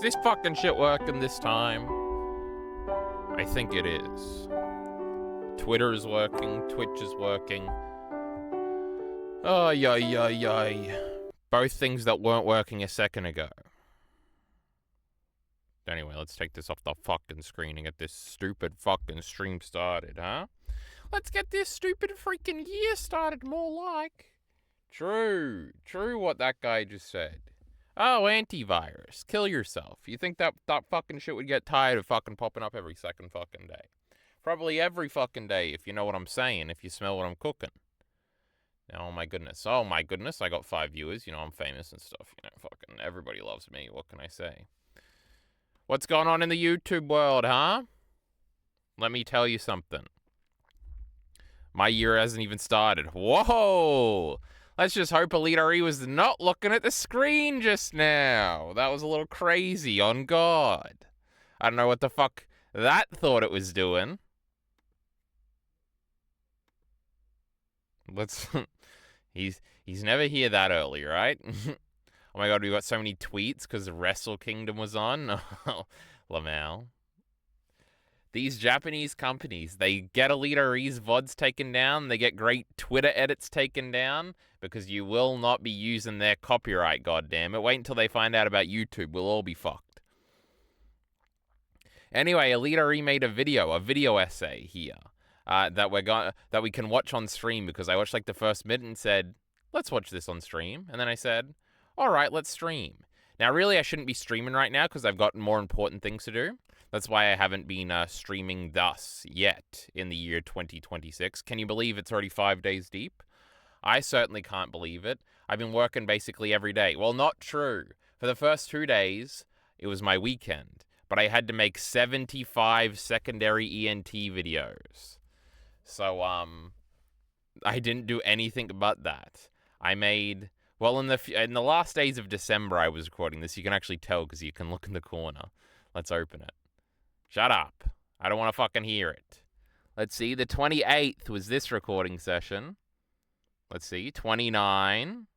this fucking shit working this time? I think it is. Twitter is working. Twitch is working. Oh, yay. Both things that weren't working a second ago. Anyway, let's take this off the fucking screen and get this stupid fucking stream started, huh? Let's get this stupid freaking year started, more like. True what that guy just said. Oh, antivirus. Kill yourself. You think that fucking shit would get tired of fucking popping up every second fucking day? Probably every fucking day, if you know what I'm saying, if you smell what I'm cooking. Oh my goodness, I got 5 viewers, I'm famous and stuff, fucking everybody loves me, what can I say? What's going on in the YouTube world, huh? Let me tell you something. My year hasn't even started. Whoa! Let's just hope Elite RE was not looking at the screen just now. That was a little crazy, on God. I don't know what the fuck that thought it was doing. He's never here that early, right? Oh my God, we got so many tweets because Wrestle Kingdom was on. Lamau. These Japanese companies, they get Elite RE's VODs taken down, they get great Twitter edits taken down, because you will not be using their copyright, goddammit. Wait until they find out about YouTube, we'll all be fucked. Anyway, Elite RE made a video essay here, that we can watch on stream, because I watched like the first minute and said, let's watch this on stream. And then I said, all right, let's stream. Now, really, I shouldn't be streaming right now because I've got more important things to do. That's why I haven't been streaming thus yet in the year 2026. Can you believe it's already 5 days deep? I certainly can't believe it. I've been working basically every day. Well, not true. For the first 2 days, it was my weekend. But I had to make 75 secondary ENT videos. So, I didn't do anything but that. I made... Well, in the last days of December, I was recording this. You can actually tell because you can look in the corner. Let's open it. Shut up. I don't want to fucking hear it. Let's see. The 28th was this recording session. Let's see. 29.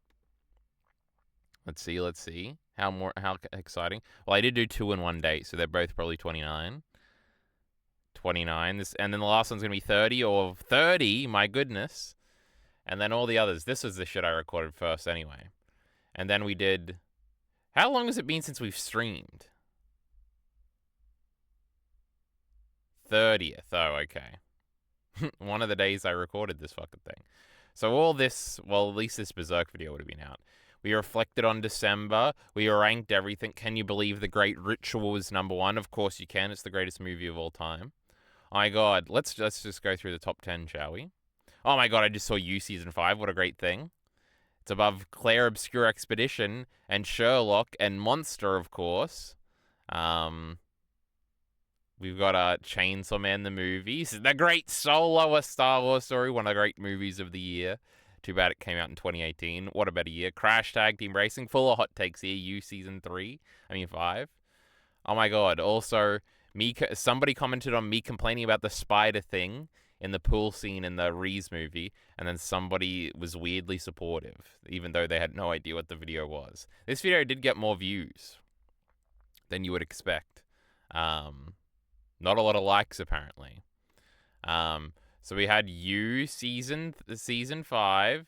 Let's see. How exciting. Well, I did do 2 in one day, so they're both probably 29. 29. And then the last one's going to be 30 or 30. My goodness. And then all the others. This was the shit I recorded first anyway. And then we did... How long has it been since we've streamed? 30th. Oh, okay. One of the days I recorded this fucking thing. So all this... Well, at least this Berserk video would have been out. We reflected on December. We ranked everything. Can you believe The Great Ritual was #1? Of course you can. It's the greatest movie of all time. Oh my God. Let's just go through the top 10, shall we? Oh my God, I just saw You Season 5. What a great thing. It's above Claire Obscure Expedition and Sherlock and Monster, of course. We've got Chainsaw Man the movies. The Great Solo, a Star Wars story. One of the great movies of the year. Too bad it came out in 2018. What a better year. Crash Tag Team Racing. Full of hot takes here. You Season 5. Oh my God. Also, somebody commented on me complaining about the spider thing in the pool scene in the Reese movie, and then somebody was weirdly supportive, even though they had no idea what the video was. This video did get more views than you would expect. Not a lot of likes, apparently. So we had You Season 5,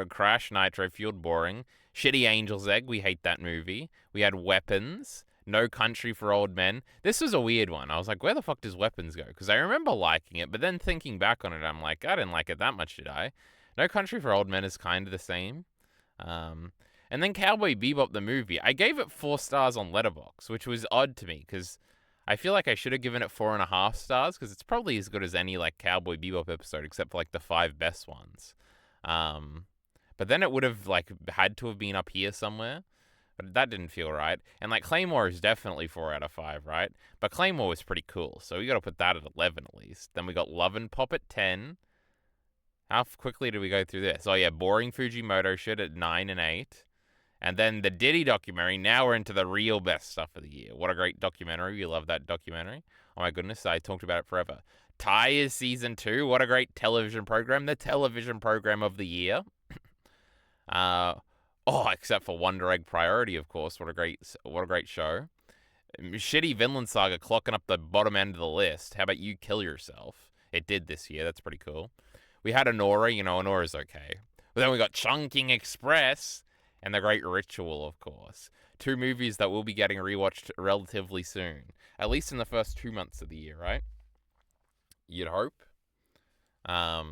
Crash Nitro Fueled Boring, Shitty Angel's Egg, we hate that movie. We had Weapons, No Country for Old Men. This was a weird one. I was like, where the fuck does Weapons go? Because I remember liking it, but then thinking back on it, I'm like, I didn't like it that much, did I? No Country for Old Men is kind of the same. And then Cowboy Bebop the movie. I gave it 4 stars on Letterboxd, which was odd to me, because I feel like I should have given it 4.5 stars, because it's probably as good as any, like, Cowboy Bebop episode, except for, like, the 5 best ones. But then it would have, like, had to have been up here somewhere. But that didn't feel right. And, like, Claymore is definitely 4 out of 5, right? But Claymore was pretty cool, so we got to put that at 11 at least. Then we got Love and Pop at 10. How quickly did we go through this? Oh, yeah, Boring Fujimoto shit at 9 and 8. And then the Diddy documentary. Now we're into the real best stuff of the year. What a great documentary. We love that documentary. Oh, my goodness, I talked about it forever. Tires Season 2. What a great television program. The television program of the year. Except for Wonder Egg Priority, of course. What a great show. Shitty Vinland Saga clocking up the bottom end of the list. How about you kill yourself? It did this year. That's pretty cool. We had Anora. Anora's okay. But then we got Chungking Express and The Great Ritual, of course. Two movies that will be getting rewatched relatively soon. At least in the first 2 months of the year, right? You'd hope. I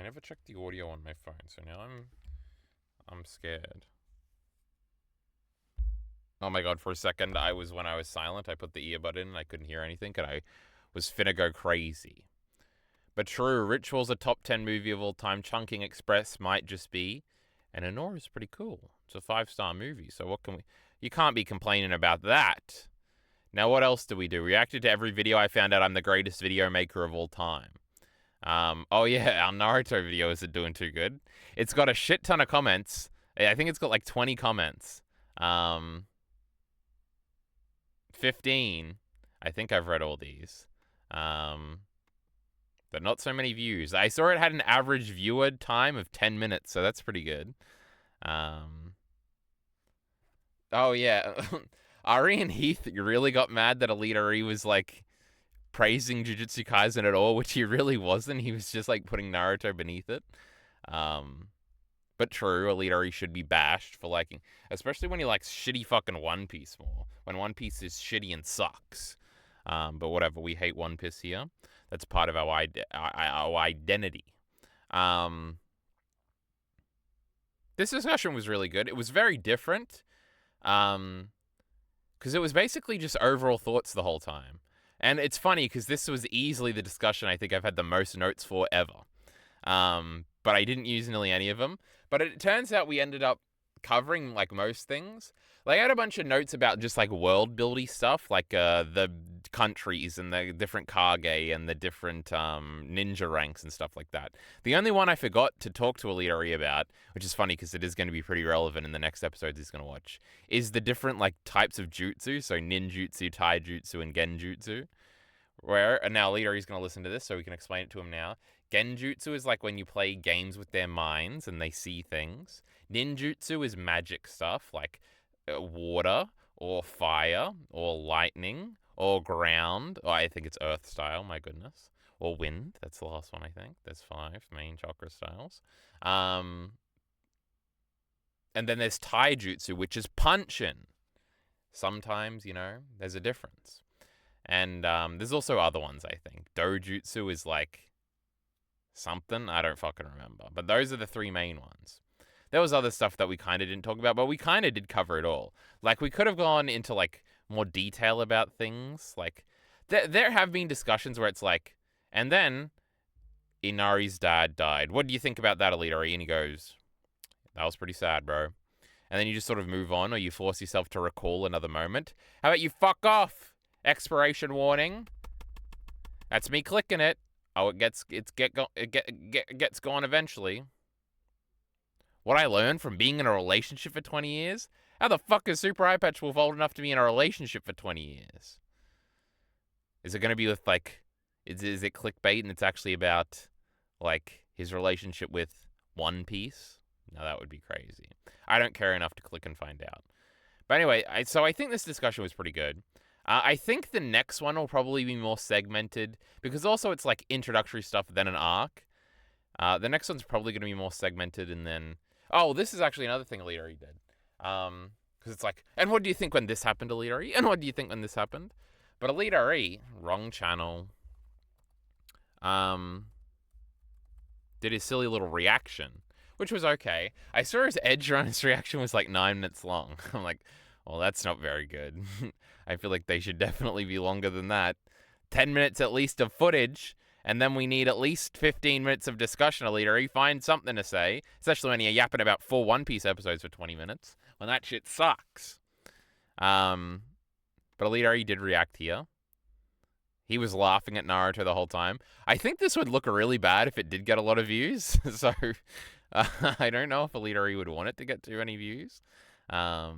never checked the audio on my phone, so now I'm scared. Oh my god, for a second, when I was silent, I put the earbud in and I couldn't hear anything, and I was finna go crazy. But true, Ritual's a top 10 movie of all time. Chungking Express might just be. And Anora's pretty cool. It's a 5-star movie, so what can we... You can't be complaining about that. Now, what else do? Reacted to every video. I found out I'm the greatest video maker of all time. Oh yeah, our Naruto video isn't doing too good. It's got a shit ton of comments. I think it's got like 20 comments. 15. I think I've read all these. But not so many views. I saw it had an average viewer time of 10 minutes, so that's pretty good. Oh yeah, Ari and Heath really got mad that Elite Ari was like praising Jujutsu Kaisen at all, which he really wasn't. He was just like putting Naruto beneath it. But true, Elite Ari should be bashed for liking, especially when he likes shitty fucking One Piece more. When One Piece is shitty and sucks. But whatever, we hate One Piece here. That's part of our identity. This discussion was really good. It was very different. Because it was basically just overall thoughts the whole time. And it's funny because this was easily the discussion I think I've had the most notes for ever. But I didn't use nearly any of them. But it turns out we ended up covering like most things. Like I had a bunch of notes about just like world building stuff, like the countries and the different Kage and the different ninja ranks and stuff like that. The only one I forgot to talk to Elite Ari about, which is funny because it is going to be pretty relevant in the next episodes he's going to watch, is the different like types of jutsu, so ninjutsu, taijutsu, and genjutsu. And now Elite Ari's going to listen to this, so we can explain it to him now. Genjutsu is like when you play games with their minds and they see things. Ninjutsu is magic stuff like water or fire or lightning or ground, or I think it's earth style, my goodness, or wind. That's the last one, I think. There's 5 main chakra styles. And then there's taijutsu, which is punching. Sometimes, there's a difference. And there's also other ones, I think. Dojutsu is like something, I don't fucking remember. But those are the 3 main ones. There was other stuff that we kind of didn't talk about, but we kind of did cover it all. Like, we could have gone into, like, more detail about things. Like, there have been discussions where it's like, and then Inari's dad died. What do you think about that, Elite Ari? And he goes, that was pretty sad, bro. And then you just sort of move on, or you force yourself to recall another moment. How about you fuck off? Expiration warning. That's me clicking it. Oh, it gets gone eventually. What I learned from being in a relationship for 20 years? How the fuck is Super Eye Patch Wolf old enough to be in a relationship for 20 years? Is it going to be with, like, is it clickbait and it's actually about, like, his relationship with One Piece? No, that would be crazy. I don't care enough to click and find out. But anyway, so I think this discussion was pretty good. I think the next one will probably be more segmented, because also it's, like, introductory stuff, then an arc. The next one's probably going to be more segmented, and then... Oh, this is actually another thing Elite Ari did. Because it's like, and what do you think when this happened, Elite Ari? And what do you think when this happened? But Elite Ari, wrong channel, did his silly little reaction, which was okay. I saw his edge run, his reaction was like 9 minutes long. I'm like, well, that's not very good. I feel like they should definitely be longer than that. 10 minutes at least of footage. And then we need at least 15 minutes of discussion, Elite Ari. Find something to say, especially when you're yapping about 4 One Piece episodes for 20 minutes, when that shit sucks. But Elite Ari did react here. He was laughing at Naruto the whole time. I think this would look really bad if it did get a lot of views. So I don't know if Elite Ari would want it to get too many views. But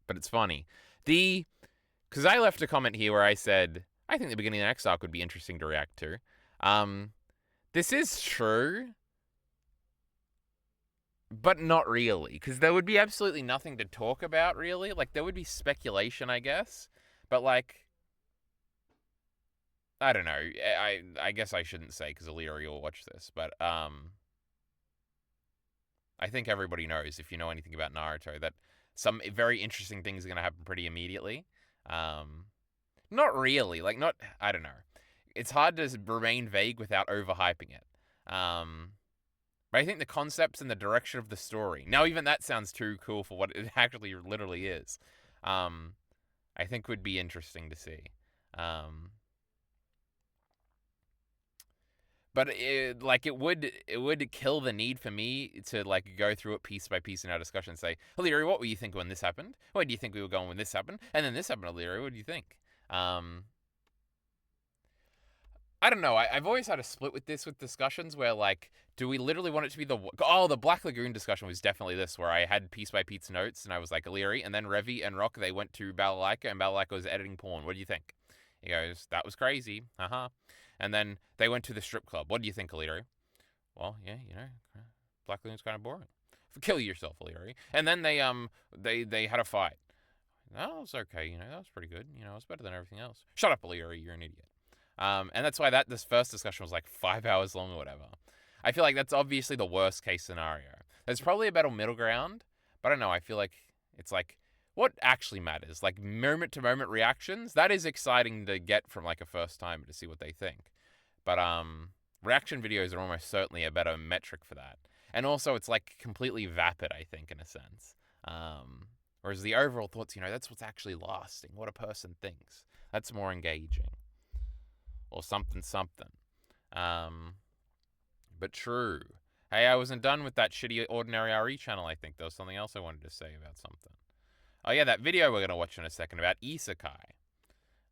it's funny. Because I left a comment here where I said, I think the beginning of the next arc would be interesting to react to. This is true. but not really, because there would be absolutely nothing to talk about, really. Like, there would be speculation, I guess, but, like, I don't know. I guess I shouldn't say, because Illyria will watch this, but, I think everybody knows, if you know anything about Naruto, that some very interesting things are going to happen pretty immediately. Not really. Like, not, I don't know. It's hard to remain vague without overhyping it. But I think the concepts and the direction of the story, now even that sounds too cool for what it actually literally is, I think would be interesting to see. But it would kill the need for me to like go through it piece by piece in our discussion and say, Illyria, what were you thinking when this happened? Where do you think we were going when this happened? And then this happened, Illyria, what do you think? I don't know. I've always had a split with this with discussions where, like, do we literally want it to be the Black Lagoon discussion was definitely this, where I had piece by piece notes and I was like, Illyri, and then Revi and Rock, they went to Balalaika and Balalaika was editing porn. What do you think? He goes, that was crazy. And then they went to the strip club. What do you think, Illyri? Well, yeah, Black Lagoon's kind of boring. Kill yourself, Illyri. And then they had a fight. That was okay, that was pretty good. It was better than everything else. Shut up, Illyri, you're an idiot. And that's why this first discussion was like 5 hours long or whatever. I feel like that's obviously the worst case scenario. There's probably a better middle ground, but I don't know. I feel like it's like what actually matters, like moment to moment reactions. That is exciting to get from like a first timer to see what they think. But reaction videos are almost certainly a better metric for that. And also, it's like completely vapid, I think, in a sense. Whereas the overall thoughts, that's what's actually lasting. What a person thinks. That's more engaging. Or something. But true. Hey, I wasn't done with that shitty Ordinary RE channel, I think. There was something else I wanted to say about something. Oh, yeah, that video we're going to watch in a second about Isekai.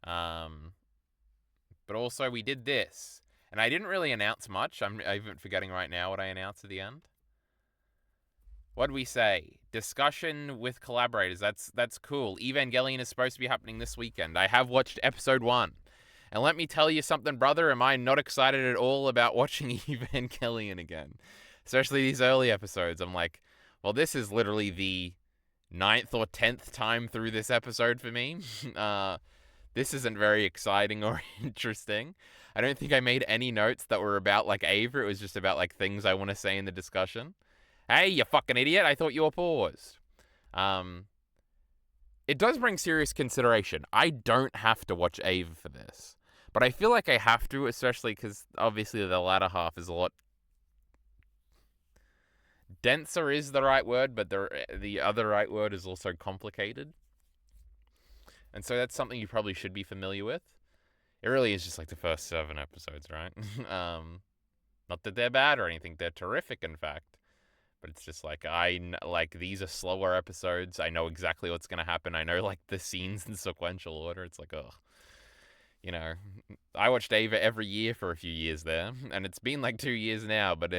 But also, we did this. And I didn't really announce much. I'm even forgetting right now what I announced at the end. What'd we say? Discussion with collaborators. That's cool. Evangelion is supposed to be happening this weekend. I have watched episode 1. And let me tell you something, brother, am I not excited at all about watching Evangelion again? Especially these early episodes. I'm like, well, this is literally the 9th or 10th time through this episode for me. This isn't very exciting or interesting. I don't think I made any notes that were about, like, Ava. It was just about, like, things I want to say in the discussion. Hey, you fucking idiot. I thought you were paused. It does bring serious consideration. I don't have to watch Ava for this. But I feel like I have to, especially because obviously the latter half is a lot denser is the right word, but the other right word is also complicated. And so that's something you probably should be familiar with. It really is just like the first 7 episodes, right? Not that they're bad or anything. They're terrific, in fact. But it's just like, these are slower episodes. I know exactly what's going to happen. I know, like, the scenes in sequential order. It's like, ugh. I watched Ava every year for a few years there, and it's been like 2 years now, but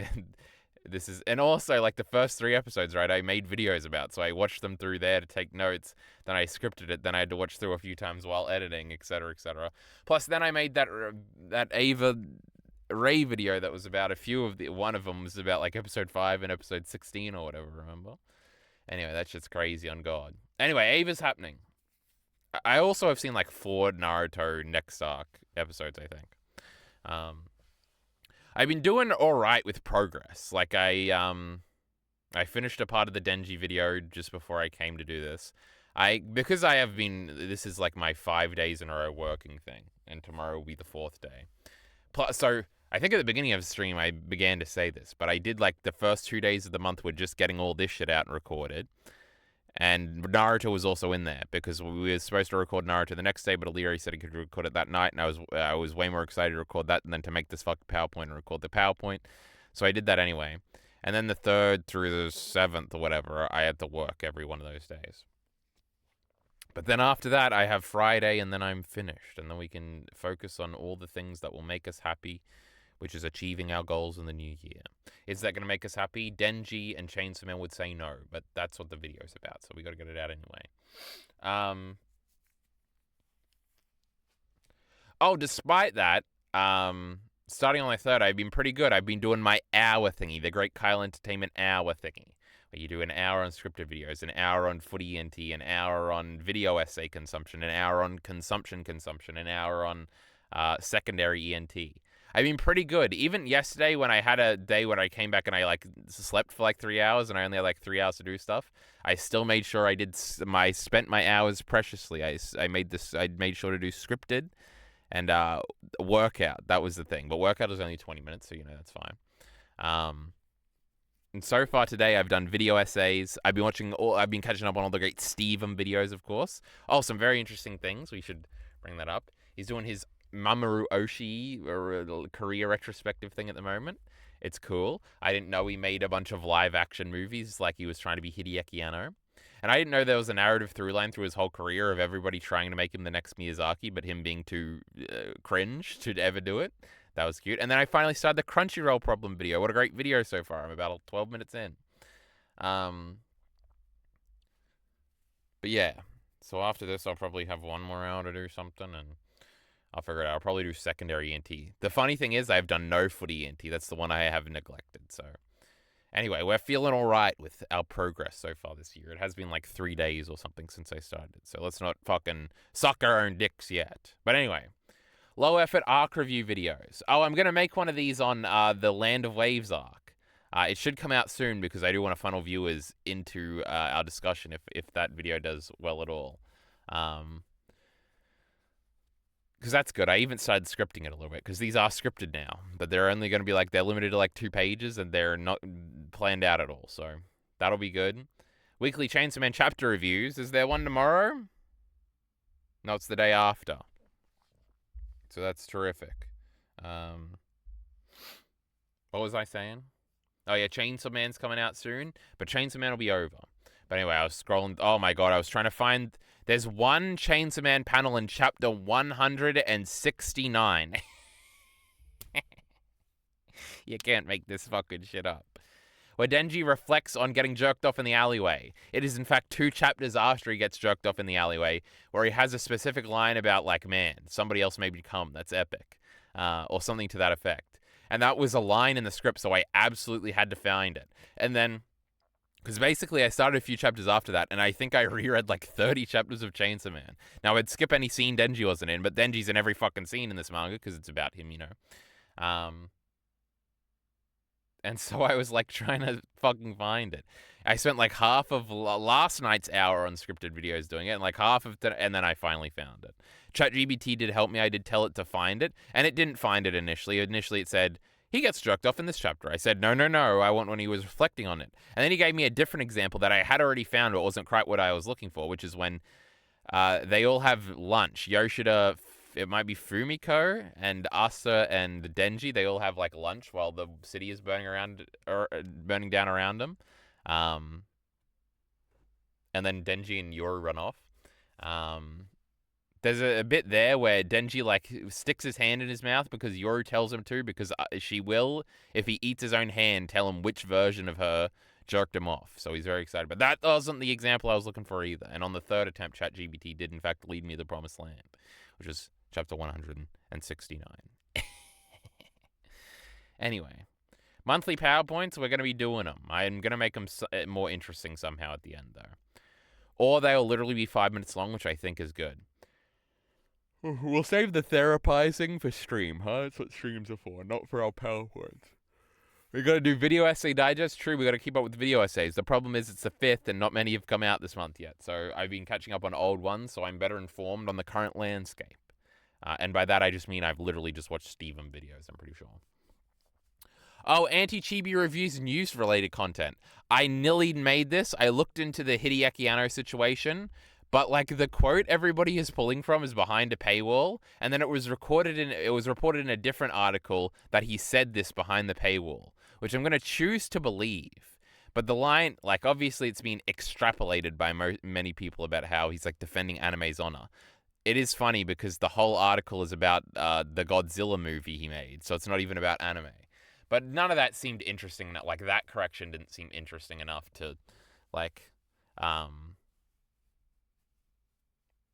this is, and also like the first 3 episodes, right, I made videos about, so I watched them through there to take notes, then I scripted it, then I had to watch through a few times while editing, etc., etc. Plus, then I made that Ava Ray video that was about one of them was about like episode 5 and episode 16 or whatever, remember? Anyway, that's just crazy on God. Anyway, Ava's happening. I also have seen like 4 Naruto Next Arc episodes, I think. I've been doing all right with progress. Like I finished a part of the Denji video just before I came to do this. This is like my 5 days in a row working thing, and tomorrow will be the 4th day. Plus, so I think at the beginning of the stream I began to say this, but I did like the first 2 days of the month were just getting all this shit out and recorded. And Naruto was also in there because we were supposed to record Naruto the next day, but Illyria said he could record it that night, and I was way more excited to record that than to make this fucking PowerPoint and record the PowerPoint. So I did that anyway. And then the 3rd through the 7th or whatever, I had to work every one of those days. But then after that, I have Friday, and then I'm finished, and then we can focus on all the things that will make us happy, which is achieving our goals in the new year. Is that going to make us happy? Denji and Chainsaw Man would say no, but that's what the video's about, so we got to get it out anyway. Despite that, starting on my 3rd, I've been pretty good. I've been doing my hour thingy, the Great Kyle Entertainment hour thingy. You do an hour on scripted videos, an hour on footy ENT, an hour on video essay consumption, an hour on consumption, an hour on secondary ENT. I've been pretty good. Even yesterday when I had a day when I came back and I like slept for like 3 hours and I only had like 3 hours to do stuff, I still made sure I spent my hours preciously. I made sure to do scripted and workout. That was the thing. But workout was only 20 minutes, so that's fine. And so far today, I've done video essays. I've been catching up on all the great Steven videos, of course. Oh, some very interesting things. We should bring that up. He's doing his Mamoru Oshii career retrospective thing at the moment. It's cool. I didn't know he made a bunch of live action movies like he was trying to be Hideaki Anno. And I didn't know there was a narrative through line through his whole career of everybody trying to make him the next Miyazaki, but him being too cringe to ever do it. That was cute. And then I finally started the Crunchyroll problem video. What a great video so far. I'm about 12 minutes in. But yeah. So after this, I'll probably have one more hour to do something, and I'll figure it out. I'll probably do secondary ENT. The funny thing is I've done no footy ENT. That's the one I have neglected. So anyway, we're feeling all right with our progress so far this year. It has been like 3 days or something since I started. So let's not fucking suck our own dicks yet. But anyway. Low effort arc review videos. Oh, I'm going to make one of these on the Land of Waves arc. It should come out soon because I do want to funnel viewers into our discussion if that video does well at all. Because that's good. I even started scripting it a little bit because these are scripted now. But they're only going to be they're limited to 2 pages and they're not planned out at all. So that'll be good. Weekly Chainsaw Man chapter reviews. Is there one tomorrow? No, it's the day after. So that's terrific. What was I saying? Oh yeah, Chainsaw Man's coming out soon, but Chainsaw Man will be over. But anyway, I was scrolling. Oh my god, I was trying to find. There's one Chainsaw Man panel in chapter 169. You can't make this fucking shit up. Where Denji reflects on getting jerked off in the alleyway. It is in fact 2 chapters after he gets jerked off in the alleyway, where he has a specific line about man, somebody else made me come. That's epic, or something to that effect. And that was a line in the script, so I absolutely had to find it. And then, because basically I started a few chapters after that, and I think I reread 30 chapters of Chainsaw Man. Now I'd skip any scene Denji wasn't in, but Denji's in every fucking scene in this manga because it's about him, And so I was trying to fucking find it. I spent half of last night's hour on scripted videos doing it, and half of and then I finally found it. ChatGPT did help me. I did tell it to find it, and it didn't find it initially. Initially, it said he gets jerked off in this chapter. I said no. I want when he was reflecting on it, and then he gave me a different example that I had already found, but wasn't quite what I was looking for, which is when they all have lunch. Yoshida. It might be Fumiko and Asa and Denji. They all have lunch while the city is burning down around them. And then Denji and Yoru run off. There's a bit there where Denji sticks his hand in his mouth because Yoru tells him to, because she will, if he eats his own hand, tell him which version of her jerked him off. So he's very excited. But that wasn't the example I was looking for either. And on the third attempt, ChatGPT did in fact lead me to the promised land, which was chapter 169. Anyway, monthly PowerPoints, we're going to be doing them. I'm going to make them more interesting somehow at the end, though. Or they'll literally be 5 minutes long, which I think is good. We'll save the therapizing for stream, huh? That's what streams are for, not for our PowerPoints. We got to do video essay digest. True, we got to keep up with video essays. The problem is it's the 5th and not many have come out this month yet. So I've been catching up on old ones, so I'm better informed on the current landscape. And by that, I just mean I've literally just watched Steven videos, I'm pretty sure. Oh, Anti-Chibi reviews news-related content. I nearly made this. I looked into the Hideaki Anno situation, but the quote everybody is pulling from is behind a paywall, and then it was reported in a different article that he said this behind the paywall, which I'm going to choose to believe. But the line, obviously it's been extrapolated by many people about how he's defending anime's honor. It is funny because the whole article is about the Godzilla movie he made, so it's not even about anime. But none of that seemed interesting. That correction didn't seem interesting enough to,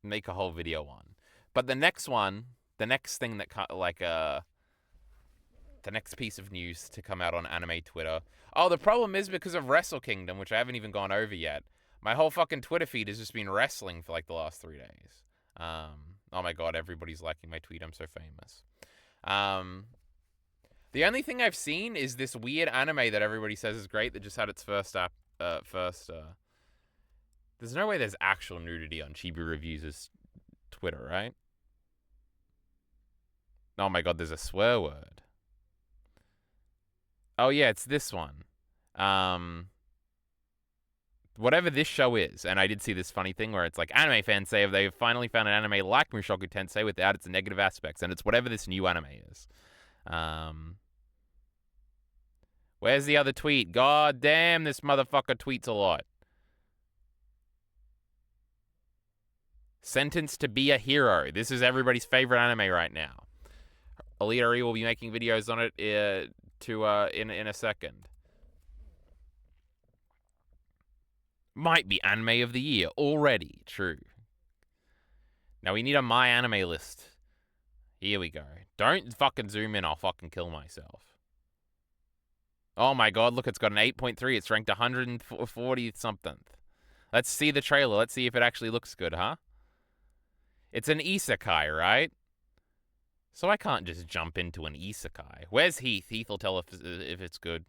make a whole video on. But the next thing that, the next piece of news to come out on anime Twitter. Oh, the problem is because of Wrestle Kingdom, which I haven't even gone over yet. My whole fucking Twitter feed has just been wrestling for like the last 3 days. Oh my god, everybody's liking my tweet. I'm so famous. The only thing I've seen is this weird anime that everybody says is great that just had its first There's no way there's actual nudity on Chibi Reviews' Twitter, right? Oh my god, there's a swear word. Oh yeah, it's this one. Whatever this show is, and I did see this funny thing where it's like anime fans say they've finally found an anime like Mushoku Tensei without its negative aspects, and it's whatever this new anime is. Where's the other tweet? God damn, this motherfucker tweets a lot. Sentenced to be a Hero. This is everybody's favorite anime right now. Alita will be making videos on it in a second. Might be anime of the year already. True. Now we need a My Anime list. Here we go. Don't fucking zoom in. I'll fucking kill myself. Oh my god, look, it's got an 8.3. It's ranked 140 something. Let's see the trailer. Let's see if it actually looks good, huh? It's an isekai, right? So I can't just jump into an isekai. Where's Heath? Heath will tell if it's good.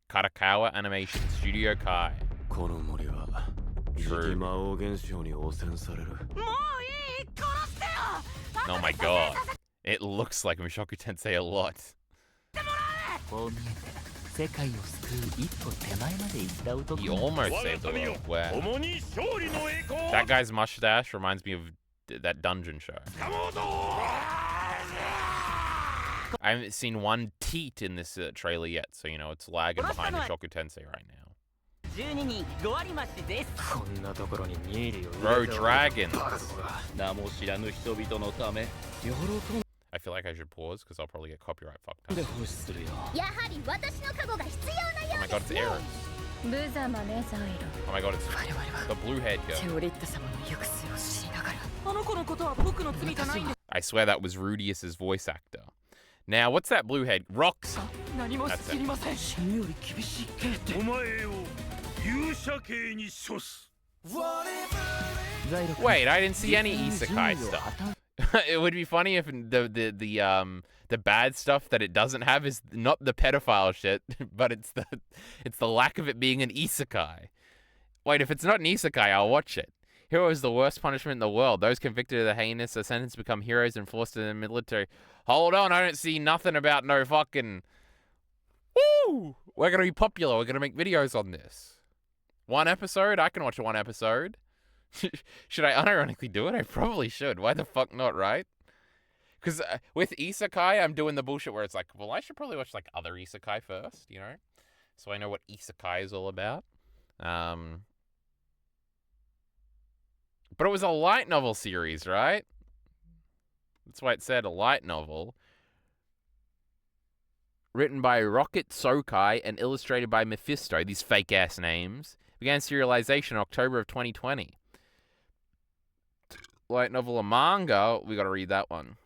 Karakawa Animation Studio Kai. True. Oh my god. It looks like Mushoku Tensei a lot. He almost saved the world. Where? That guy's mustache reminds me of that dungeon show. I haven't seen one teat in this trailer yet, so you know it's lagging behind Mushoku Tensei right now. Bro, dragons. I feel like I should pause because I'll probably get copyright fucked up. Oh my god, it's Eris. Oh my god, it's the blue haired girl. I swear that was Rudius's voice actor. Now, what's that blue head? Rocks. That's it. Wait, I didn't see any isekai stuff. It would be funny if the bad stuff that it doesn't have is not the pedophile shit, but it's the lack of it being an isekai. Wait, if it's not an isekai, I'll watch it. Hero is the worst punishment in the world. Those convicted of the heinous are sentenced to become heroes and forced into the military. Hold on, I don't see nothing about no fucking... Woo! We're gonna be popular. We're gonna make videos on this. One episode? I can watch one episode. Should I unironically do it? I probably should. Why the fuck not, right? Because with isekai, I'm doing the bullshit where it's like, well, I should probably watch like other isekai first, you know? So I know what isekai is all about. But it was a light novel series, right? That's why it said a light novel. Written by Rocket Sokai and illustrated by Mephisto, these fake-ass names. Began serialization in October of 2020. Light novel or manga, we gotta read that one.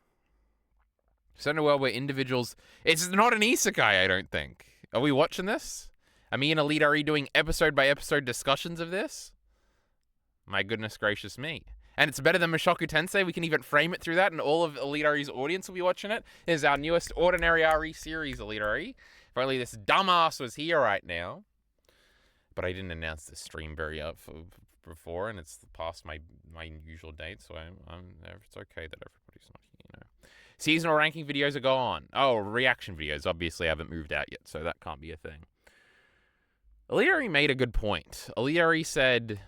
Set in a world where individuals... It's not an isekai, I don't think. Are we watching this? Are me and Alita are doing episode-by-episode discussions of this? My goodness gracious me. And it's better than Mushoku Tensei. We can even frame it through that, and all of Elite RE's audience will be watching it. It is our newest Ordinary RE series, Elite RE. If only this dumbass was here right now. But I didn't announce the stream very before, and it's past my usual date, so it's okay that everybody's not here, you know. Seasonal ranking videos are gone. Oh, reaction videos obviously haven't moved out yet, so that can't be a thing. Elite RE made a good point. Elite RE said...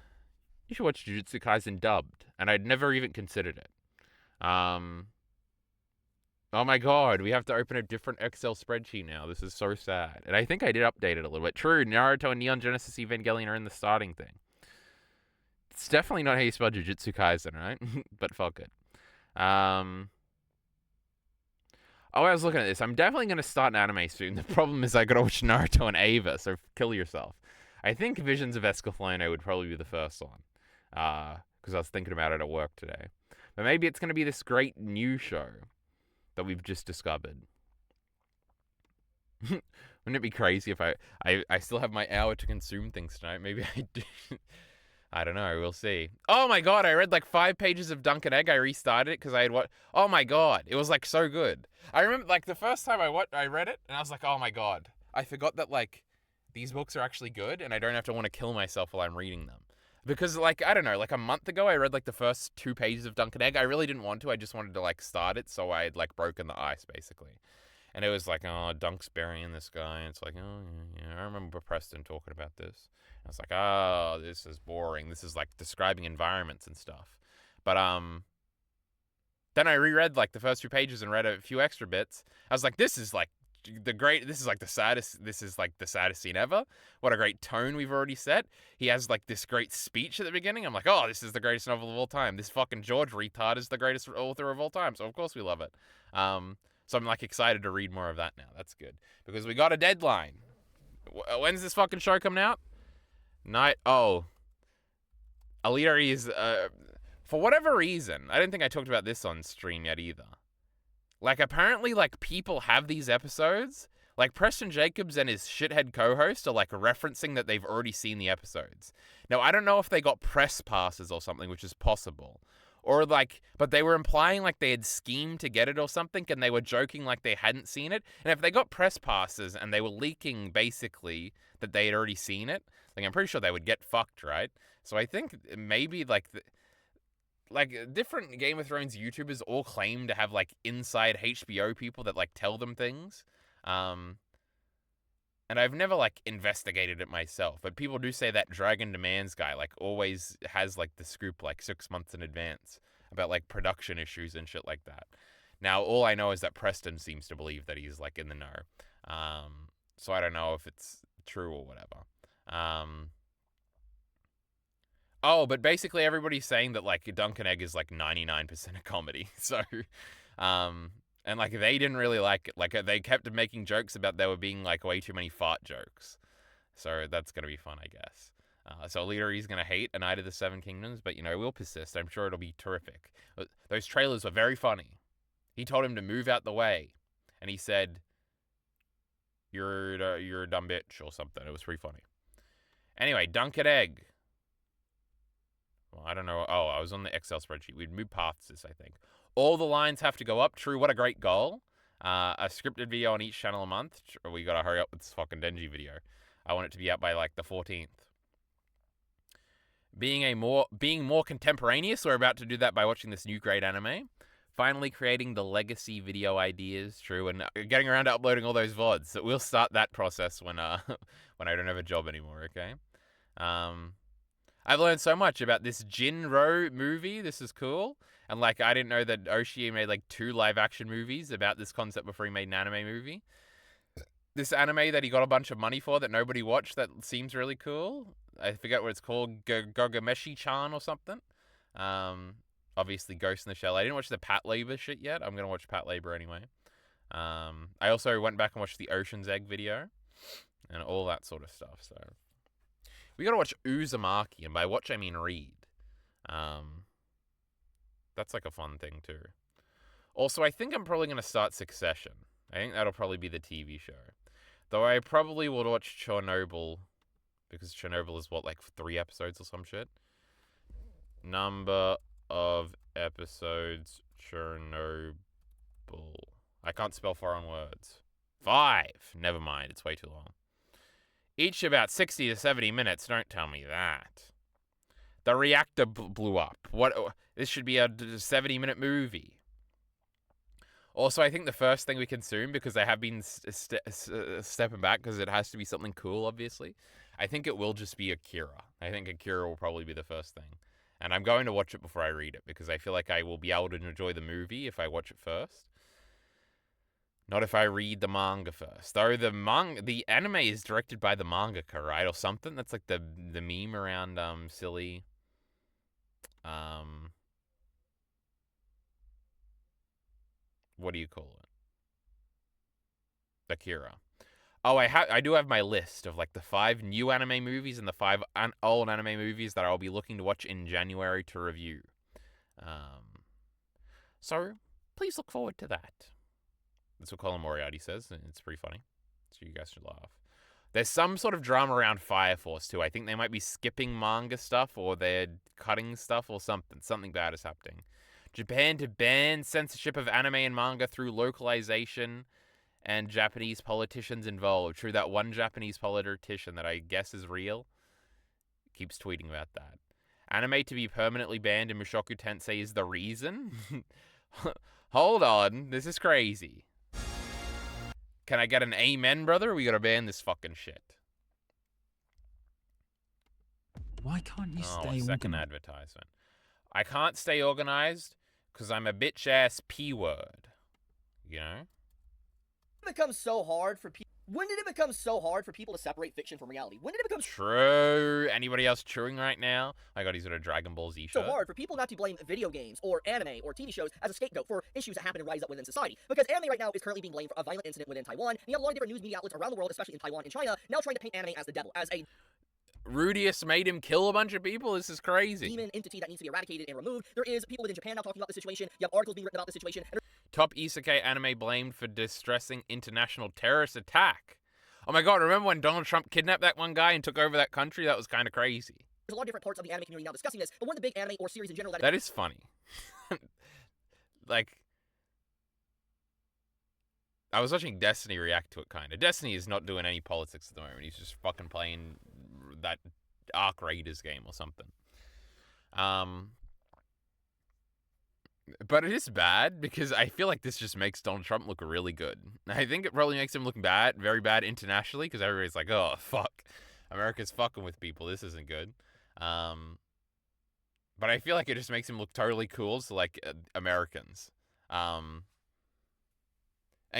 You should watch Jujutsu Kaisen dubbed, and I'd never even considered it. Oh my god, we have to open a different Excel spreadsheet now. This is so sad. And I think I did update it a little bit. True, Naruto and Neon Genesis Evangelion are in the starting thing. It's definitely not how you spell Jujutsu Kaisen, right? But fuck it. I was looking at this. I'm definitely going to start an anime soon. The problem is I got to watch Naruto and Ava, so kill yourself. I think Visions of Escaflowne would probably be the first one. Because I was thinking about it at work today. But maybe it's going to be this great new show that we've just discovered. Wouldn't it be crazy if I still have my hour to consume things tonight? Maybe I do. I don't know. We'll see. Oh my god, I read like 5 pages of Dunk and Egg. I restarted it because I had what? Oh my god, it was like so good. I remember like the first time I read it, and I was like, oh my god, I forgot that like these books are actually good, and I don't have to want to kill myself while I'm reading them. Because like I don't know, like a month ago I read like the first 2 pages of Dunk and Egg. I really didn't want to. I just wanted to like start it, so I had like broken the ice basically. And it was like, oh, Dunk's burying this guy. And it's like, oh, yeah, I remember Preston talking about this. And I was like, oh, this is boring. This is like describing environments and stuff. But then I reread like the first 2 pages and read a few extra bits. I was like, this is like the saddest scene ever. What a great tone we've already set. He has like this great speech at the beginning. I'm like, oh, this is the greatest novel of all time. This fucking George retard is the greatest author of all time. So of course we love it. So I'm like excited to read more of that now. That's good because we got a deadline. When's this fucking show coming out? Alita is for whatever reason. I don't think I talked about this on stream yet either. Like apparently like people have these episodes. Like Preston Jacobs and his shithead co-host are like referencing that they've already seen the episodes. Now I don't know if they got press passes or something, which is possible. Or like, but they were implying like they had schemed to get it or something, and they were joking like they hadn't seen it. And if they got press passes and they were leaking basically that they had already seen it, like I'm pretty sure they would get fucked, right? So I think maybe like different Game of Thrones YouTubers all claim to have like inside HBO people that like tell them things. And I've never like investigated it myself, but people do say that Dragon Demands guy like always has like the scoop like 6 months in advance about like production issues and shit like that. Now all I know is that Preston seems to believe that he's like in the know. So I don't know if it's true or whatever. Oh, but basically everybody's saying that like Dunk and Egg is like 99% a comedy. So and like they didn't really like it. Like they kept making jokes about there were being like way too many fart jokes. So that's gonna be fun, I guess. So Alita is gonna hate A Night of the Seven Kingdoms, but you know we'll persist. I'm sure it'll be terrific. Those trailers were very funny. He told him to move out the way, and he said, "You're a dumb bitch" or something. It was pretty funny. Anyway, Dunk and Egg. Well, I don't know. Oh, I was on the Excel spreadsheet. We'd move past this, I think. All the lines have to go up. True, what a great goal. A scripted video on each channel a month. We gotta hurry up with this fucking Denji video. I want it to be out by like the 14th. Being more contemporaneous, we're about to do that by watching this new great anime. Finally creating the legacy video ideas, true, and getting around to uploading all those VODs. So we'll start that process when when I don't have a job anymore, okay? I've learned so much about this Jinro movie. This is cool. And like I didn't know that Oshii made like 2 live-action movies about this concept before he made an anime movie. This anime that he got a bunch of money for that nobody watched that seems really cool. I forget what it's called, Gogameshi-chan or something. Obviously Ghost in the Shell. I didn't watch the Patlabor shit yet. I'm gonna watch Patlabor anyway. I also went back and watched the Ocean's Egg video and all that sort of stuff. So we gotta watch Uzumaki, and by watch I mean read. That's like a fun thing too. Also, I think I'm probably gonna start Succession. I think that'll probably be the TV show. Though I probably will watch Chernobyl, because Chernobyl is what, like 3 episodes or some shit? Number of episodes, Chernobyl. I can't spell foreign words. 5! Never mind, it's way too long. Each about 60 to 70 minutes, don't tell me that. The reactor blew up. What? This should be a 70-minute movie. Also, I think the first thing we consume, because I have been stepping back because it has to be something cool, obviously, I think it will just be Akira. I think Akira will probably be the first thing. And I'm going to watch it before I read it, because I feel like I will be able to enjoy the movie if I watch it first. Not if I read the manga first. Though the anime is directed by the mangaka, right? Or something. That's like the meme around silly. What do you call it? Akira. Oh, I do have my list of like the 5 new anime movies and the 5 old anime movies that I'll be looking to watch in January to review. So please look forward to that. That's what Colin Moriarty says, and it's pretty funny. So you guys should laugh. There's some sort of drama around Fire Force too. I think they might be skipping manga stuff or they're cutting stuff or something. Something bad is happening. Japan to ban censorship of anime and manga through localization and Japanese politicians involved. True, that one Japanese politician that I guess is real keeps tweeting about that. Anime to be permanently banned in Mushoku Tensei is the reason? Hold on, this is crazy. Can I get an amen, brother? We gotta ban this fucking shit. Why can't you stay second organized? advertisement. I can't stay organized because I'm a bitch ass P word. You know? It becomes so hard for people. When did it become so hard for people to separate fiction from reality? When did it become True. Anybody else chewing right now? I got he's got a Dragon Ball Z shirt. so hard for people not to blame video games or anime or TV shows as a scapegoat for issues that happen and rise up within society? Because anime right now is currently being blamed for a violent incident within Taiwan, and you have a lot of different news media outlets around the world, especially in Taiwan and China, now trying to paint anime as the devil, as a Rudius made him kill a bunch of people. This is crazy. demon entity that needs to be eradicated and removed. There is people within Japan now talking about the situation. You have articles being written about the situation. And Top isekai anime blamed for distressing international terrorist attack. Oh my god, remember when Donald Trump kidnapped that one guy and took over that country? That was kind of crazy. there's a lot of different parts of the anime community now discussing this, but one of the big anime or series in general That is funny. Like, I was watching Destiny react to it, kind of. Destiny is not doing any politics at the moment. He's just fucking playing that Ark Raiders game or something. But it is bad because I feel like this just makes Donald Trump look really good. I think it probably makes him look bad, very bad internationally, because everybody's like, oh, fuck. America's fucking with people. This isn't good. But I feel like it just makes him look totally cool to, like, Americans. And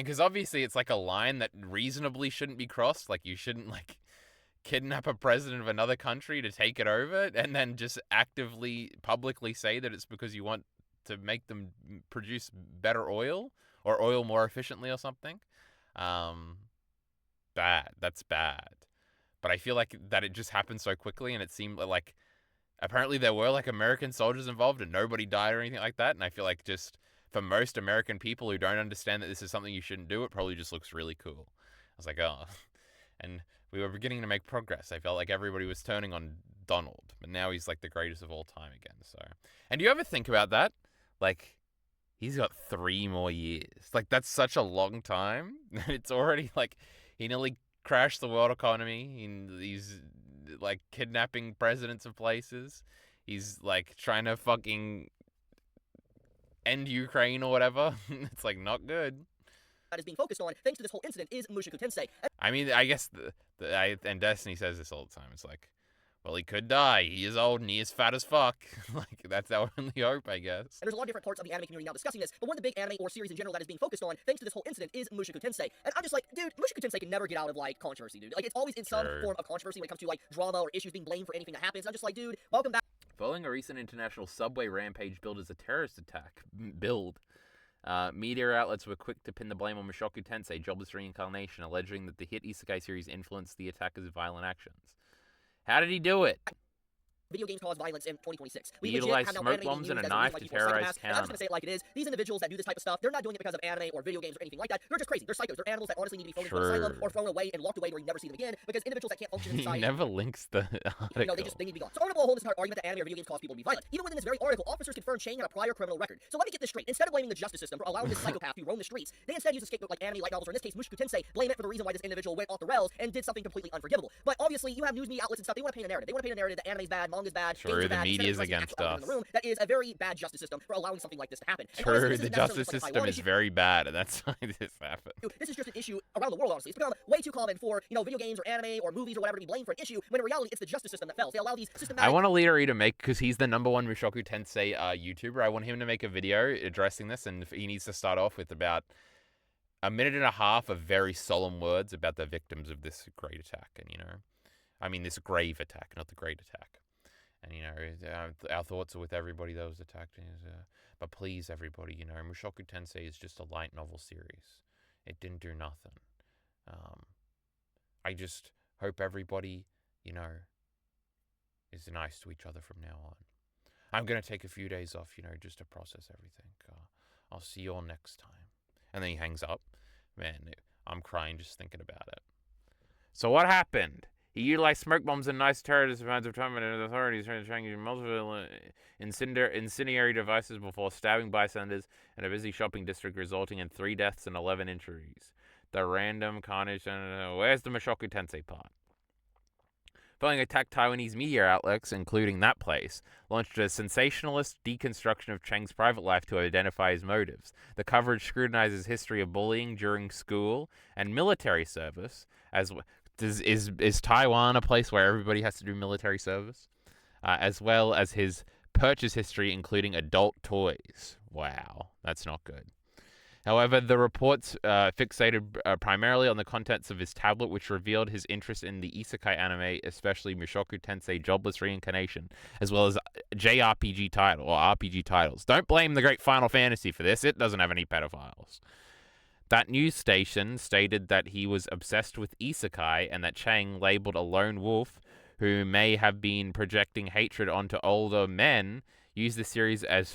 because obviously it's like a line that reasonably shouldn't be crossed. Like, you shouldn't, like, kidnap a president of another country to take it over and then just actively, publicly say that it's because you want to make them produce better oil or oil more efficiently or something. Bad. That's bad. But I feel like that it just happened so quickly, and it seemed like apparently there were like American soldiers involved and nobody died or anything like that. And I feel like just for most American people who don't understand that this is something you shouldn't do, it probably just looks really cool. I was like, oh. And we were beginning to make progress. I felt like everybody was turning on Donald, but now he's like the greatest of all time again. So, and do you ever think about that? Like, he's got 3 more years. Like, that's such a long time. It's already like he nearly crashed the world economy. He's like kidnapping presidents of places. He's like trying to fucking end Ukraine or whatever. It's like not good. that is being focused on, thanks to this whole incident, is Mushoku Tensei. I mean, I guess and Destiny says this all the time. It's like, well, he could die. He is old and he is fat as fuck. Like, that's our only hope, I guess. And there's a lot of different parts of the anime community now discussing this, but one of the big anime or series in general that is being focused on, thanks to this whole incident, is Mushoku Tensei. And I'm just like, dude, Mushoku Tensei can never get out of, like, controversy, dude. Like, it's always in some form of controversy when it comes to, like, drama or issues being blamed for anything that happens. I'm just like, dude, welcome back. Following a recent international subway rampage billed as a terrorist attack, media outlets were quick to pin the blame on Mushoku Tensei, Jobless Reincarnation, alleging that the hit isekai series influenced the attacker's violent actions. How did he do it? Video games cause violence in 2026. He utilized smoke bombs and a knife to terrorize town. I'm just gonna say it like it is. These individuals that do this type of stuff, they're not doing it because of anime or video games or anything like that. They're just crazy. They're psychos. They're animals that honestly need to be thrown into an asylum or thrown away and locked away where you never see them again. Because individuals that can't function in society. He never links the article. You know, they need to be gone. So I'm gonna blow a hole in this entire argument that anime or video games cause people to be violent. Even within this very article, officers confirmed Chang had a prior criminal record. So let me get this straight. Instead of blaming the justice system for allowing this psychopath to roam the streets, they instead use a scapegoat like anime, light novels, or in this case Mushoku Tensei, blame it for the reason why this individual went off the rails and did something completely unforgivable. But obviously, you have news media outlets and stuff. They want to paint a narrative. They want to paint a narrative that anime's bad, manga's bad, sure, the media's against us. In the room. That is a very bad justice system for allowing something like this to happen. Sure, the justice system is very bad, and that's why this happened. This is just an issue around the world, honestly. It's become way too common for, you know, video games or anime or movies or whatever to be blamed for an issue, when in reality it's the justice system that fails. They allow these systematic... I want Leader to make, because he's the #1 Mushoku Tensei YouTuber, I want him to make a video addressing this, and he needs to start off with about a minute and a half of very solemn words about the victims of this great attack, and, you know, I mean this grave attack, not the great attack. And, you know, our thoughts are with everybody that was attacked. But please, everybody, you know, Mushoku Tensei is just a light novel series. It didn't do nothing. I just hope everybody, you know, is nice to each other from now on. I'm going to take a few days off, you know, just to process everything. I'll see you all next time. And then he hangs up. Man, I'm crying just thinking about it. So what happened? He utilized smoke bombs and nice terrorist amounts of time, and the authorities tried to try and use multiple incendiary devices before stabbing bystanders in a busy shopping district, resulting in 3 deaths and 11 injuries. The random carnage. Where's the Mushoku Tensei part? Following attack, Taiwanese media outlets, including that place, launched a sensationalist deconstruction of Cheng's private life to identify his motives. The coverage scrutinizes history of bullying during school and military service. Is Taiwan a place where everybody has to do military service? As well as his purchase history, including adult toys. Wow, that's not good. However, the reports fixated primarily on the contents of his tablet, which revealed his interest in the isekai anime, especially Mushoku Tensei Jobless Reincarnation, as well as JRPG title or RPG titles. Don't blame the great Final Fantasy for this. It doesn't have any pedophiles. That news station stated that he was obsessed with isekai and that Chang, labeled a lone wolf who may have been projecting hatred onto older men, used the series as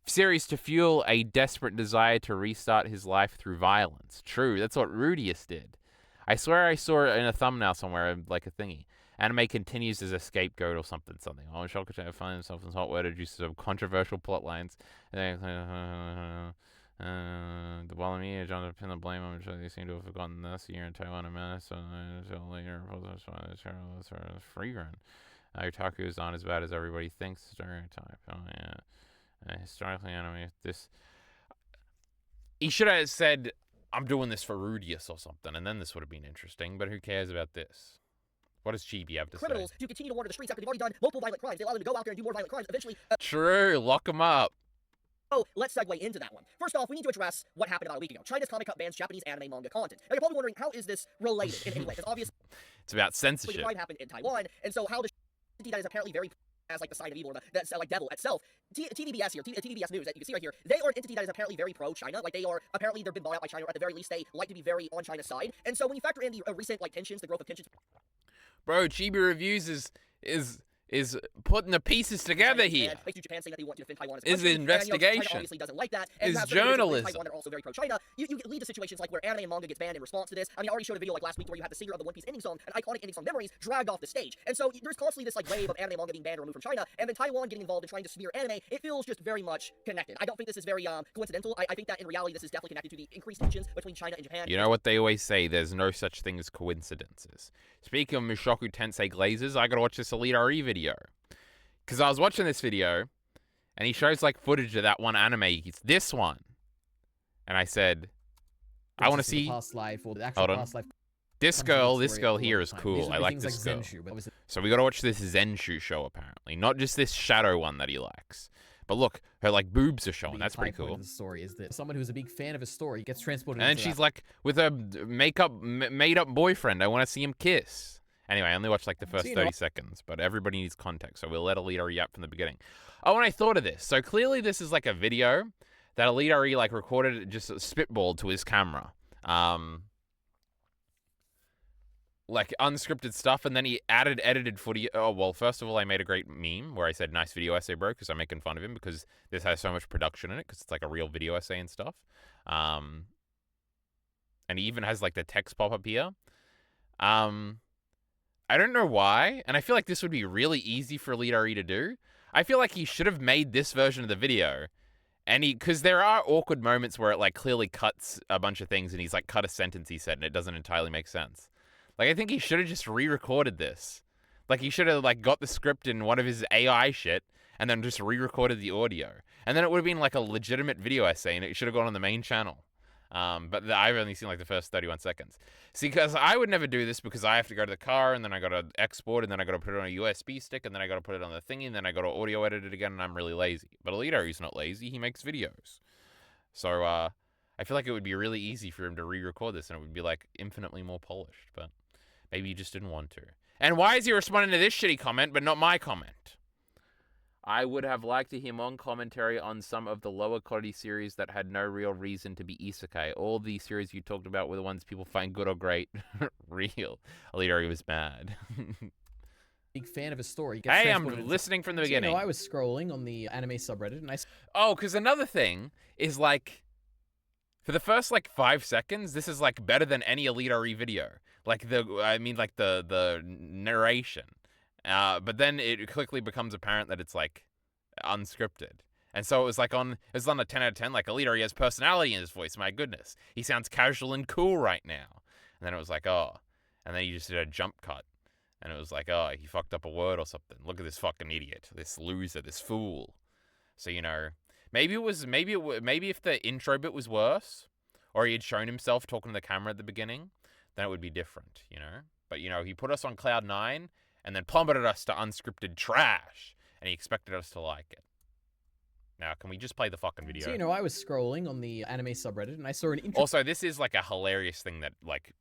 series to fuel a desperate desire to restart his life through violence. True, that's what Rudius did. I swear I saw it in a thumbnail somewhere, like a thingy. Anime continues as a scapegoat or something. Oh, Shokutai finds himself in hot water due to some controversial plot lines. The Walamiya John to pin the blame on which they seem to have forgotten this year in Taiwan and Manus until later. Free run. Otaku is not as bad as everybody thinks. Stereotype. Oh yeah. Historically anime. This. He should have said, "I'm doing this for Rudius" or something, and then this would have been interesting. But who cares about this? What does Chibi have to criminals say? To continue to wander the streets after they've already done multiple violent crimes. They allow them to go out there and do more violent crimes. Eventually. True. Lock them up. Oh, let's segue into that one. First off, we need to address what happened about a week ago. China's Comic Cut bans Japanese anime manga content. Now, you're probably wondering, how is this related in any way? Because obviously, it's about the censorship. crime happened in Taiwan, and so how the entity that is apparently very as like the sign of evil, or that's like devil itself. TVBS here, TVBS News that you can see right here. They are an entity that is apparently very pro-China. Like they are apparently they've been bought out by China, or at the very least they like to be very on China's side. And so when you factor in the recent like tensions, the growth of tensions. Bro, Chibi Reviews is putting the pieces together here. Basically, Japan saying that they want to defend Taiwan as a Is country, investigation. and, China obviously doesn't like that. And Is journalism. Taiwan that are also very pro-China. You lead to situations like where anime and manga gets banned in response to this. I mean, I already showed a video like last week where you had the singer of the One Piece ending song, an iconic ending song, Memories, dragged off the stage. And so there's constantly this like wave of anime and manga being banned or removed from China, and then Taiwan getting involved in trying to smear anime. It feels just very much connected. I don't think this is very coincidental. I think that in reality this is definitely connected to the increased tensions between China and Japan. You know what they always say, there's no such thing as coincidences. Speaking of Mushoku Tensei Glazes, I gotta watch this Elite RE video. Because I was watching this video, and he shows like footage of that one anime. It's this one. And I said, I want to see. Past life or the actual Hold on. past life. This girl here is cool. I like this girl. Zenshu, but So we gotta watch this Zenshu show apparently. Not just this shadow one that he likes. But look, her like boobs are showing. That's pretty cool. The story is that someone who's a big fan of a story gets transported. And then into she's that. like with her made up boyfriend. I want to see him kiss. Anyway, I only watched like the first 30 seconds, but everybody needs context, so we'll let Elite RE up from the beginning. Oh, and I thought of this. So clearly this is like a video that Elite RE like recorded, just spitballed to his camera. Like unscripted stuff, and then he edited footage. Oh, well, first of all, I made a great meme where I said, nice video essay, bro, because I'm making fun of him because this has so much production in it, because it's like a real video essay and stuff. And he even has like the text pop up here. I don't know why, and I feel like this would be really easy for Elite RE to do. I feel like he should have made this version of the video, and because there are awkward moments where it like clearly cuts a bunch of things, and he's like cut a sentence he said, and it doesn't entirely make sense. Like I think he should have just re-recorded this. Like he should have like got the script in one of his AI shit, and then just re-recorded the audio, and then it would have been like a legitimate video essay, and it should have gone on the main channel. But I've only seen like the first 31 seconds. See, because I would never do this because I have to go to the car and then I got to export and then I got to put it on a USB stick and then I got to put it on the thingy and then I got to audio edit it again and I'm really lazy. But Elite RE's not lazy. He makes videos. So, I feel like it would be really easy for him to re-record this and it would be like infinitely more polished, but maybe he just didn't want to. And why is he responding to this shitty comment but not my comment? I would have liked to hear more commentary on some of the lower quality series that had no real reason to be isekai. All the series you talked about were the ones people find good or great. Real. Elite RE was mad. big fan of a story. Hey, I'm listening from the beginning. You know, I was scrolling on the anime subreddit and I. Oh, because another thing is like, For the first like 5 seconds, this is like better than any Elite RE video. Like the narration. But then it quickly becomes apparent that it's like unscripted. And so it was on a 10 out of 10. Like Elite RE has personality in his voice. My goodness, he sounds casual and cool right now. And then it was like, oh, and then he just did a jump cut, and it was like, oh, he fucked up a word or something. Look at this fucking idiot, this loser, this fool. So maybe if the intro bit was worse, or he had shown himself talking to the camera at the beginning, then it would be different, But he put us on cloud 9 and then plummeted us to unscripted trash, and he expected us to like it. Now, can we just play the fucking video? So, I was scrolling on the anime subreddit and I saw an interesting... Also, this is like a hilarious thing that like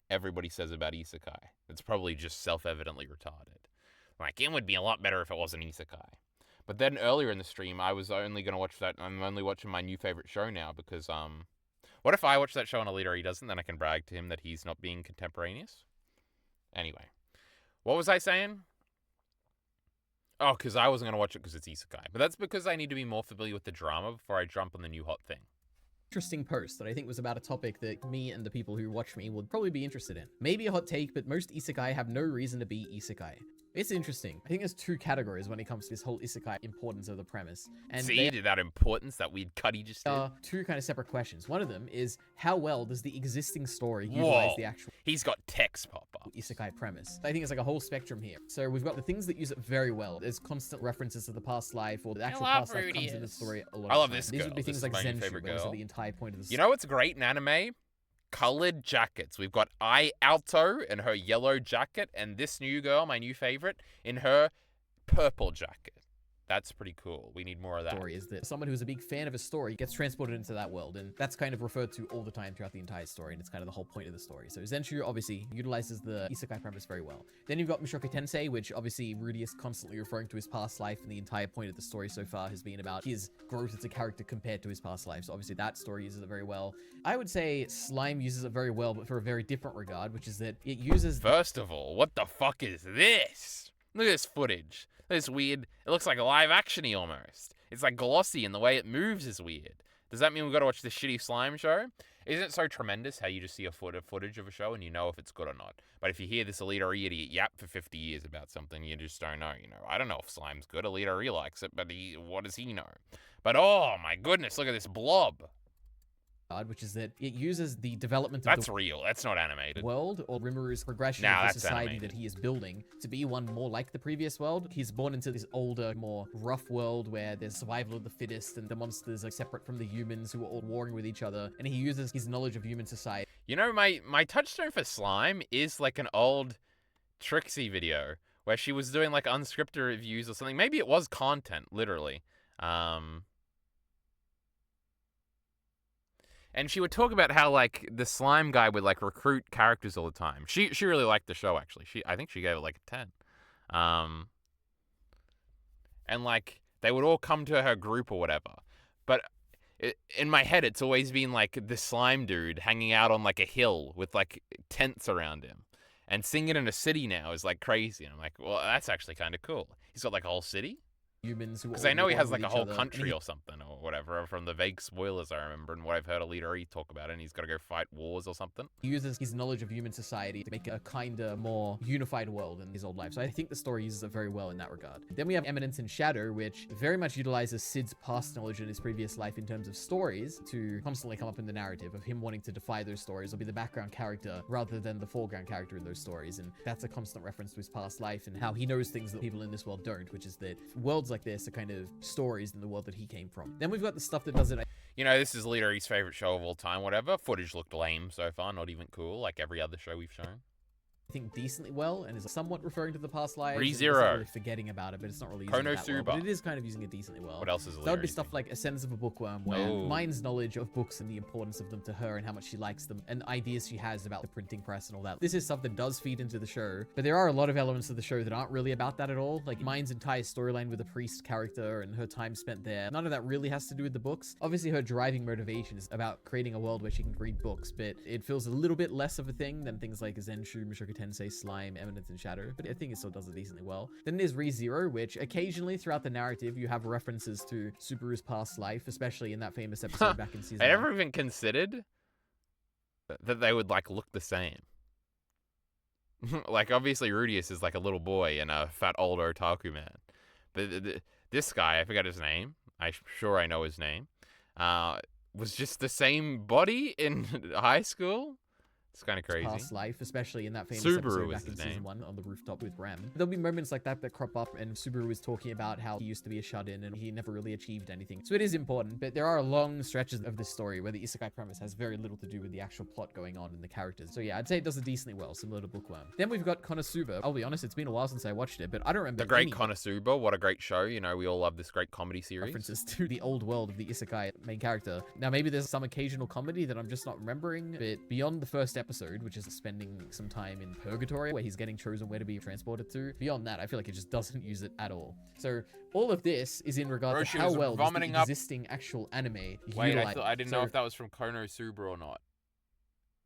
everybody says about isekai. It's probably just self-evidently retarded. Like, it would be a lot better if it wasn't isekai. But then earlier in the stream, I was only going to watch that. I'm only watching my new favorite show now because, what if I watch that show and a leader he doesn't, then I can brag to him that he's not being contemporaneous? Anyway, what was I saying? Oh, because I wasn't going to watch it because it's isekai. But that's because I need to be more familiar with the drama before I jump on the new hot thing. Interesting post that I think was about a topic that me and the people who watch me would probably be interested in. Maybe a hot take, but most isekai have no reason to be isekai. It's interesting. I think there's two categories when it comes to this whole isekai importance of the premise. And see, that importance, that weird cut he just did? Two kind of separate questions. One of them is, how well does the existing story utilize the actual... He's got text pop-up. Isekai premise. I think it's like a whole spectrum here. So we've got the things that use it very well. There's constant references to the past life, or the actual past life comes into the story a lot I of love time. this These girl. would be things This like is my new Zenshu, favorite where it's girl. the entire point of the story. You know what's great in anime? Colored jackets. We've got Ai Alto in her yellow jacket, and this new girl, my new favorite, in her purple jacket. That's pretty cool. We need more of that. Story is that someone who's a big fan of a story gets transported into that world, and that's kind of referred to all the time throughout the entire story, and it's kind of the whole point of the story. So Zenshu obviously utilizes the isekai premise very well. Then you've got Mushoku Tensei, which obviously Rudy is constantly referring to his past life, and the entire point of the story so far has been about his growth as a character compared to his past life. So obviously that story uses it very well. I would say Slime uses it very well, but for a very different regard, which is that it uses... First of all, what the fuck is this? Look at this footage. This weird, it looks like live actiony almost. It's like glossy, and the way it moves is weird. Does that mean we've got to watch this shitty slime show? Isn't it so tremendous how you just see a footage of a show and you know if it's good or not? But if you hear this Elite RE idiot yap for 50 years about something, you just don't know, I don't know if slime's good. Elite RE likes it, but what does he know? But oh my goodness, look at this blob. Which is that it uses the development of That's real. That's not animated. world, or Rimuru progression Nah, of the that's society animated. that he is building to be one more like the previous world. He's born into this older, more rough world where there's survival of the fittest, and the monsters are separate from the humans who are all warring with each other, and he uses his knowledge of human society. My touchstone for slime is like an old Trixie video where she was doing like unscripted reviews or something. Maybe it was content, literally. And she would talk about how like the slime guy would like recruit characters all the time. She really liked the show actually. I think she gave it like a 10. And like they would all come to her group or whatever. But in my head it's always been like the slime dude hanging out on like a hill with like tents around him. And singing in a city now is like crazy. And I'm like, well, that's actually kind of cool. He's got like a whole city? Humans who Because I know he has like a whole country or something or whatever from the vague spoilers I remember and what I've heard Elite RE talk about it, and he's got to go fight wars or something. He uses his knowledge of human society to make a kinder, more unified world in his old life. So I think the story uses it very well in that regard. Then we have Eminence in Shadow, which very much utilizes Sid's past knowledge in his previous life in terms of stories to constantly come up in the narrative of him wanting to defy those stories or be the background character rather than the foreground character in those stories. And that's a constant reference to his past life and how he knows things that people in this world don't, which is that worlds like this are kind of stories in the world that he came from. Then we've got the stuff that does it. This is Elite RE's favorite show of all time, whatever. Footage looked lame so far, not even cool, like every other show we've shown. I think decently well and is somewhat referring to the past lives. ReZero. It's not really forgetting about it, but it's not really using it that well, Konosuba. but it is kind of using it decently well. What else is Elite That would be RE stuff doing? like Ascendance of a Bookworm, where Mine's knowledge of books and the importance of them to her and how much she likes them and ideas she has about the printing press and all that. This is stuff that does feed into the show, but there are a lot of elements of the show that aren't really about that at all. Like Mine's entire storyline with the priest character and her time spent there. None of that really has to do with the books. Obviously, her driving motivation is about creating a world where she can read books, but it feels a little bit less of a thing than things like Zenshu, Mushoku Mushoku Tensei, Slime, Eminence, and Shadow, but I think it still does it decently well. Then there's ReZero, which occasionally throughout the narrative you have references to Subaru's past life, especially in that famous episode back in season I 1. never even considered that they would like look the same. Like obviously Rudius is like a little boy and a fat old otaku man, but this guy, I forgot his name. I'm sure I know his name. Was just the same body in high school. It's kind of crazy. Past life, especially in that famous Subaru episode is back in his season name. 1 on the rooftop with Ram. There'll be moments like that crop up, and Subaru is talking about how he used to be a shut-in and he never really achieved anything. So it is important, but there are long stretches of this story where the isekai premise has very little to do with the actual plot going on and the characters. So yeah, I'd say it does it decently well, similar to Bookworm. Then we've got Konosuba. I'll be honest, it's been a while since I watched it, but I don't remember The Great any Konosuba, what a great show. You know, we all love this great comedy series. references to the old world of the isekai main character. Now, maybe there's some occasional comedy that I'm just not remembering, but beyond the first episode, which is spending some time in purgatory where he's getting chosen where to be transported to, beyond that, I feel like it just doesn't use it at all. So all of this is in regard Bro, to she how was well does the vomiting up- existing actual anime Wait, utilize. I didn't know So if that was from Konosuba or not.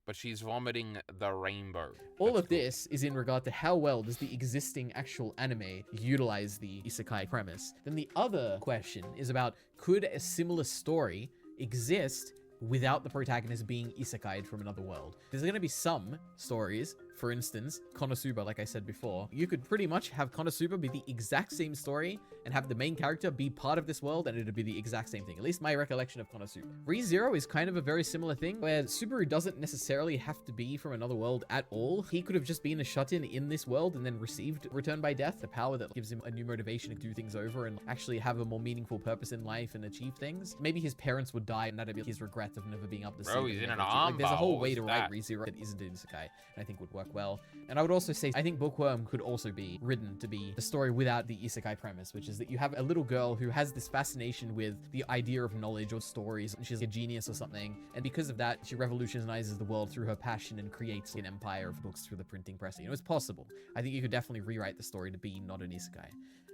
But she's vomiting the rainbow. all That's of cool. this is in regard to how well does the existing actual anime utilize the isekai premise. Then the other question is about, could a similar story exist without the protagonist being isekai'd from another world? There's going to be some stories, for instance, Konosuba, like I said before, you could pretty much have Konosuba be the exact same story and have the main character be part of this world, and it'd be the exact same thing. At least my recollection of Konosuba. ReZero is kind of a very similar thing, where Subaru doesn't necessarily have to be from another world at all. He could have just been a shut-in in this world and then received Return by Death, the power that gives him a new motivation to do things over and actually have a more meaningful purpose in life and achieve things. Maybe his parents would die, and that'd be his regret of never being able to see Bro, them he's in and an never achieve- like, there's a whole arm way bar. to What's write ReZero that isn't an isekai, and I think would work well. And I would also say, I think Bookworm could also be written to be the story without the isekai premise, which is that you have a little girl who has this fascination with the idea of knowledge or stories, and she's a genius or something, and because of that, she revolutionizes the world through her passion and creates an empire of books through the printing press. You know, it's possible. I think you could definitely rewrite the story to be not an isekai.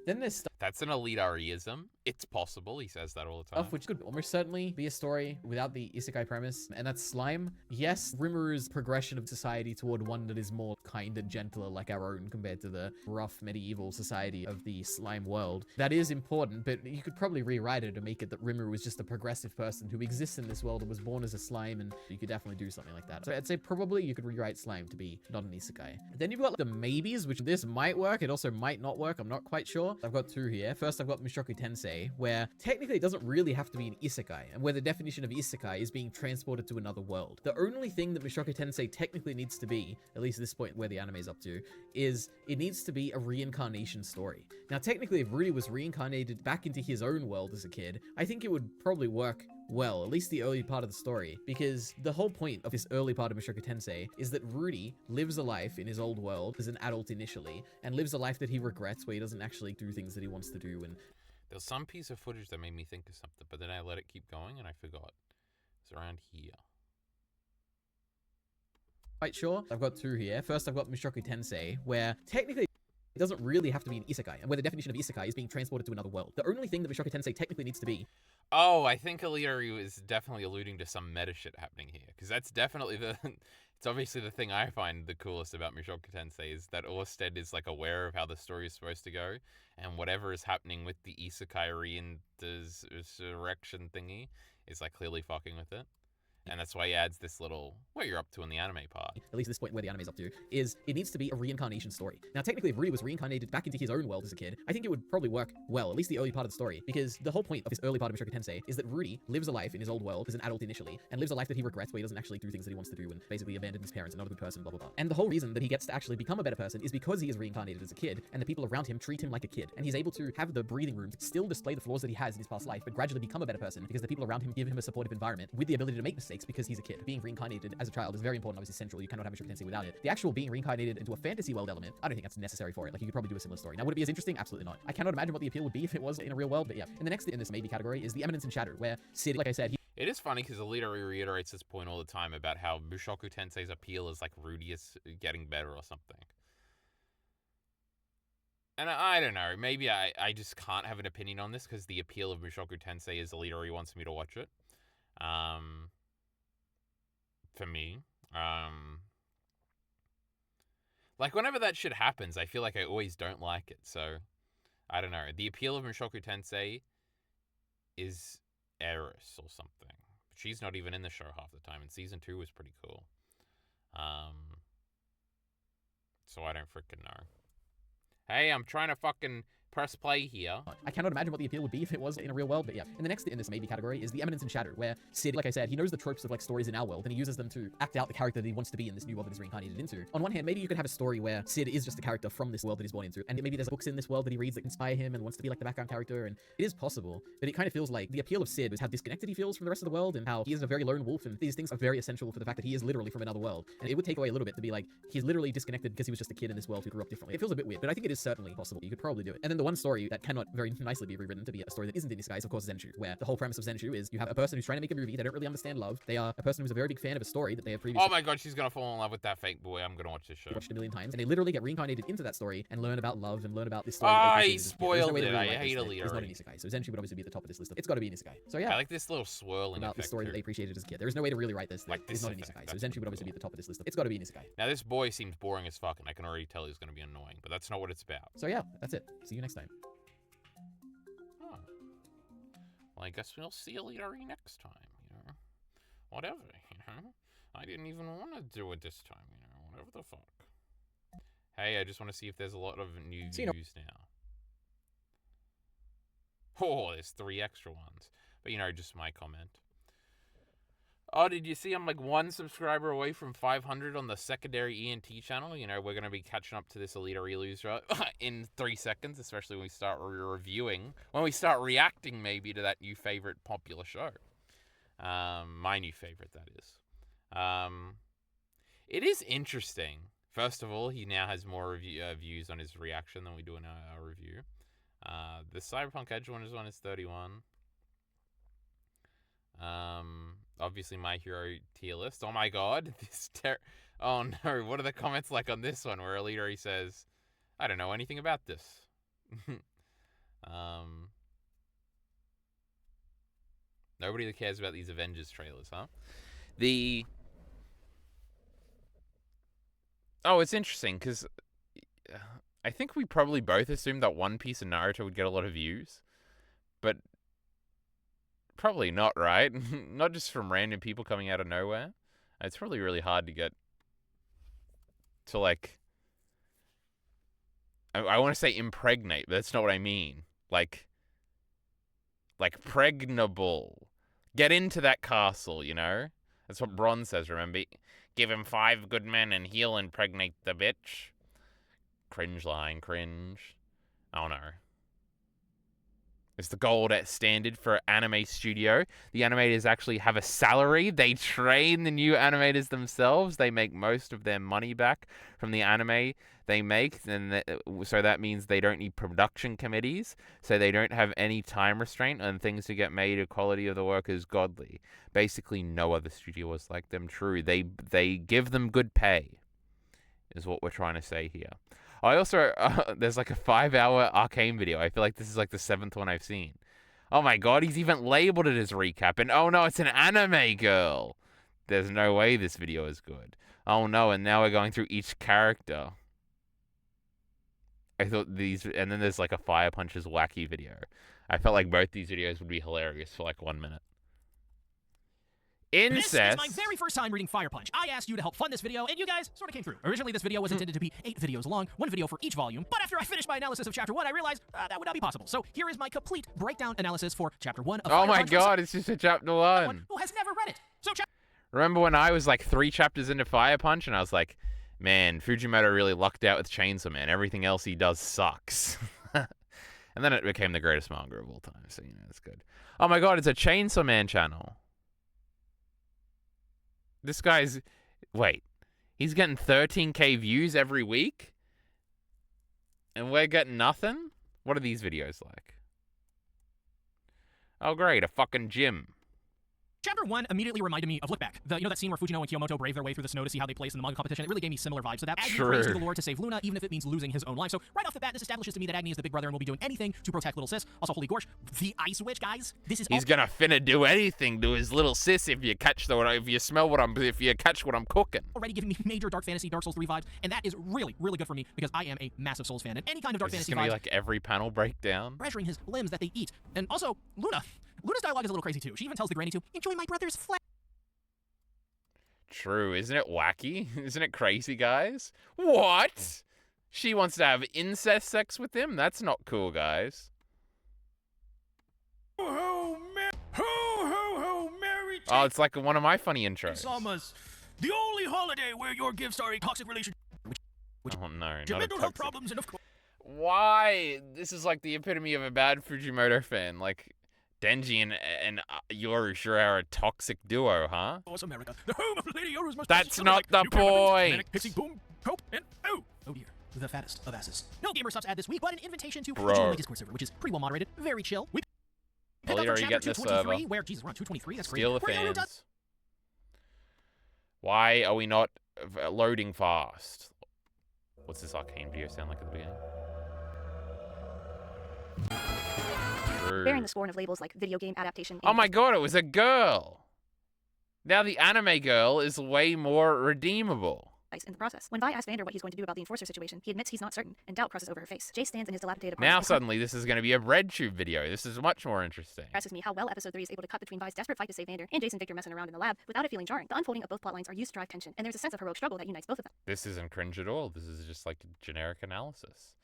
Then there's stuff That's an elite Ariism. It's possible. He says that all the time. which could almost certainly be a story without the isekai premise, and that's Slime. Yes, Rimuru progression of society toward one that is more kind and gentler like our own compared to the rough medieval society of the slime world. That is important, but you could probably rewrite it to make it that Rimuru was just a progressive person who exists in this world and was born as a slime, and you could definitely do something like that. So I'd say probably you could rewrite Slime to be not an isekai. Then you've got like, the maybes, which this might work, it also might not work, I'm not quite sure. I've got two here. First, I've got Mushoku Tensei, where technically it doesn't really have to be an isekai, and where the definition of isekai is being transported to another world. The only thing that Mushoku Tensei technically needs to be, at least at this point where the anime is up to, is it needs to be a reincarnation story. Now, technically, if Rudy was reincarnated back into his own world as a kid, I think it would probably work well, at least the early part of the story, because the whole point of this early part of Mushoku Tensei is that Rudy lives a life in his old world as an adult initially, and lives a life that he regrets where he doesn't actually do things that he wants to do, and There's some piece of footage that made me think of something, but then I let it keep going and I forgot. It's around here. quite sure. I've got two here. First, I've got Mushoku Tensei, where technically it doesn't really have to be an isekai, and where the definition of isekai is being transported to another world. The only thing that Mushoku Tensei technically needs to be Oh, I think Alita is definitely alluding to some meta shit happening here, because that's definitely the. It's obviously the thing I find the coolest about Mushoku Tensei is that Orsted is like aware of how the story is supposed to go, and whatever is happening with the isekai resurrection thingy is like clearly fucking with it. And that's why he adds this little what you're up to in the anime part. at least at this point where the anime is up to, is it needs to be a reincarnation story. Now, technically, if Rudy was reincarnated back into his own world as a kid, I think it would probably work well, at least the early part of the story, because the whole point of this early part of Mushoku Tensei is that Rudy lives a life in his old world as an adult initially, and lives a life that he regrets where he doesn't actually do things that he wants to do, and basically abandoned his parents and not a good person, blah, blah, blah. And the whole reason that he gets to actually become a better person is because he is reincarnated as a kid, and the people around him treat him like a kid, and he's able to have the breathing room to still display the flaws that he has in his past life, but gradually become a better person because the people around him give him a supportive environment with the ability to make mistakes because he's a kid. Being reincarnated as a child is very important, obviously central. You cannot have Mushoku Tensei without it. The actual being reincarnated into a fantasy world element, I don't think that's necessary for it. Like, you could probably do a similar story. Now, would it be as interesting? Absolutely not. I cannot imagine what the appeal would be if it was in a real world, but yeah. And the next in this maybe category is the Eminence in Shadow, where Sid, like I said, It is funny because Alita reiterates this point all the time about how Mushoku Tensei's appeal is like Rudius getting better or something. And I don't know, maybe I just can't have an opinion on this because the appeal of Mushoku Tensei is Alita wants me to watch it. For me. Like, whenever that shit happens, I feel like I always don't like it. So, I don't know. The appeal of Mushoku Tensei is Eris or something. She's not even in the show half the time, and season 2 was pretty cool. So I don't freaking know. Hey, I'm trying to fucking press play here. I cannot imagine what the appeal would be if it was in a real world, but yeah. And the next in this maybe category is the Eminence in Shadow, where Sid, like I said, he knows the tropes of like stories in our world, and he uses them to act out the character that he wants to be in this new world that he's reincarnated into. On one hand, maybe you could have a story where Sid is just a character from this world that he's born into, and maybe there's books in this world that he reads that inspire him and wants to be like the background character, and it is possible, but it kind of feels like the appeal of Sid is how disconnected he feels from the rest of the world, and how he is a very lone wolf, and these things are very essential for the fact that he is literally from another world. And it would take away a little bit to be like, he's literally disconnected because he was just a kid in this world who grew up differently. It feels a bit weird, but I think it is certainly possible. You could probably do it. And then the one story that cannot very nicely be rewritten to be a story that isn't in disguise, of course, Zenshu, where the whole premise of Zenshu is you have a person who's trying to make a movie, they don't really understand love, they are a person who's a very big fan of a story that they have previously Oh my god, she's gonna fall in love with that fake boy. I'm gonna watch this show. watched a million times, and they literally get reincarnated into that story and learn about love and learn about this story. I spoiled it. I hate Alita It's not an already. isekai, so Zenshu would obviously be at the top of this list. It's got to be an isekai. So yeah, I like this little swirling about the effect story too. that they appreciated as a kid. There is no way to really write this. Like It's this not an effect, isekai, so that's Zenshu would obviously be at the top of this list. It's got to be an isekai. Now this boy seems boring as fuck, and I can already tell he's gonna be annoying, but that's not what it's about. So yeah, that's it. See you next time. Oh. Well, I guess we'll see Alita next time, you know. Whatever, you know. I didn't even want to do it this time, you know. Whatever the fuck. Hey, I just want to see if there's a lot of new See you views now. Oh, there's 3 extra ones. But, you know, just my comment. Oh, did you see I'm like 1 subscriber away from 500 on the secondary ENT channel? You know, we're going to be catching up to this Alita Reloser in 3 seconds, especially when we start reviewing. When we start reacting, maybe, to that new favorite popular show. My new favorite, that is. It is interesting. First of all, he now has more views on his reaction than we do in our review. The Cyberpunk Edge one is 31. Obviously My Hero tier list. Oh my god, oh no, what are the comments like on this one where Alita says, I don't know anything about this. Nobody that cares about these Avengers trailers, huh? Oh, it's interesting because I think we probably both assumed that One Piece and Naruto would get a lot of views, but probably not, right? Not just from random people coming out of nowhere. It's probably really hard to get to, like, I want to say impregnate, but that's not what I mean. Like pregnable. Get into that castle, you know? That's what Bronze says, remember? Give him 5 good men and he'll impregnate the bitch. Cringe line, cringe. Oh no. It's the gold standard for anime studio. The animators actually have a salary. They train the new animators themselves. They make most of their money back from the anime they make. So that means they don't need production committees. So they don't have any time restraint on things to get made. The quality of the work is godly. Basically, no other studio is like them. True. They give them good pay, is what we're trying to say here. I also, there's like a 5-hour Arcane video. I feel like this is like the 7th one I've seen. Oh my god, he's even labeled it as recap. And oh no, it's an anime girl. There's no way this video is good. Oh no, and now we're going through each character. I thought these, and then there's like a Fire Punches wacky video. I felt like both these videos would be hilarious for like 1 minute. Incest. This is my very first time reading Fire Punch. I asked you to help fund this video, and you guys sort of came through. Originally, this video was intended to be 8 videos long, 1 video for each volume, but after I finished my analysis of Chapter 1, I realized that would not be possible. So here is my complete breakdown analysis for Chapter 1 of Fire Oh my Punch god, it's just a Chapter 1. who has never read it. So Remember when I was like 3 chapters into Fire Punch, and I was like, man, Fujimoto really lucked out with Chainsaw Man. Everything else he does sucks. And then it became the greatest manga of all time, so, you know, it's good. Oh my god, it's a Chainsaw Man channel. This guy's... Wait. He's getting 13k views every week? And we're getting nothing? What are these videos like? Oh, great. A fucking gym. Chapter 1 immediately reminded me of Look Back. You know that scene where Fujino and Kiyomoto brave their way through the snow to see how they place in the manga competition? It really gave me similar vibes to that. Agni prays to the Lord to save Luna, even if it means losing his own life. So right off the bat, this establishes to me that Agni is the big brother and will be doing anything to protect little sis. Also, Holy Gorsh, the Ice Witch, guys. He's gonna finna do anything to his little sis if you catch if you catch what I'm cooking. Already giving me major Dark Fantasy, Dark Souls 3 vibes, and that is really, really good for me because I am a massive Souls fan. And any kind of Dark Is this Fantasy gonna vibes, be like every panel breakdown? treasuring his limbs that they eat. And also, Luna's dialogue is a little crazy too. She even tells the granny to enjoy my brother's flesh. True, isn't it wacky? Isn't it crazy, guys? What? She wants to have incest sex with him? That's not cool, guys. Ho, Merry Oh, it's like one of my funny intros. Summer's the only holiday where your gifts are a toxic relationship. Oh no, not Your a mental health toxic. problems and of course. Why? This is like the epitome of a bad Fujimoto fan. Like, Denji and Yoru sure are a toxic duo, huh? America, the home of Lady Yoru's most That's precious not children the like Nuclear Weapons, point. Manic, Pixie Boom, Hope, and Oh dear, the fattest of asses. No gamer subs ad this week, but an invitation to Bro. join my Discord server, which is pretty well moderated, very chill. We pick up Elite, from are you chapter getting the server? 223, where, Jesus, we're on 223, that's Steal the great. Where Yoru does fans. Why are we not loading fast? What's this arcane video sound like at the beginning? True. Bearing the scorn of labels like video game adaptation. Oh my god, it was a girl! Now the anime girl is way more redeemable. In the process. When Vi asks Vander what he's going to do about the enforcer situation, he admits he's not certain, and doubt crosses over her face. Jay stands in his dilapidated Now apartment. suddenly this is going to be a RedTube video. This is much more interesting. Impresses me how well episode 3 is able to cut between Vi's desperate fight to save Vander and Jason Victor messing around in the lab without it feeling jarring. The unfolding of both plotlines are used to drive tension, and there's a sense of heroic struggle that unites both of them. This isn't cringe at all. This is just like generic analysis.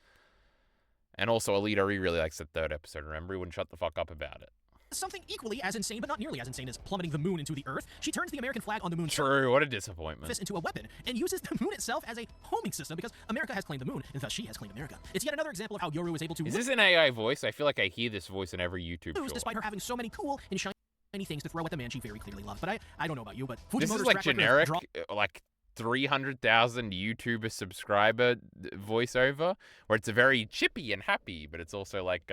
And also, Alita really likes the third episode. Remember, he wouldn't shut the fuck up about it. something equally as insane, but not nearly as insane as plummeting the moon into the Earth. She turns the American flag on the moon's True, what a disappointment. surface into a weapon and uses the moon itself as a homing system because America has claimed the moon, and thus she has claimed America. It's yet another example of how Yoru is able to Is this an AI voice? I feel like I hear this voice in every YouTube lose short. despite her having so many cool and shiny things to throw at the man she very clearly loves. But I don't know about you, but This Fujimoto's is like track record of generic, draw- like 300,000 YouTuber subscriber voiceover, where it's a very chippy and happy, but it's also like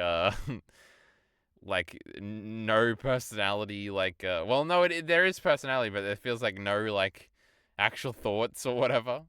like no personality. Like well, no, there is personality, but it feels like no like actual thoughts or whatever.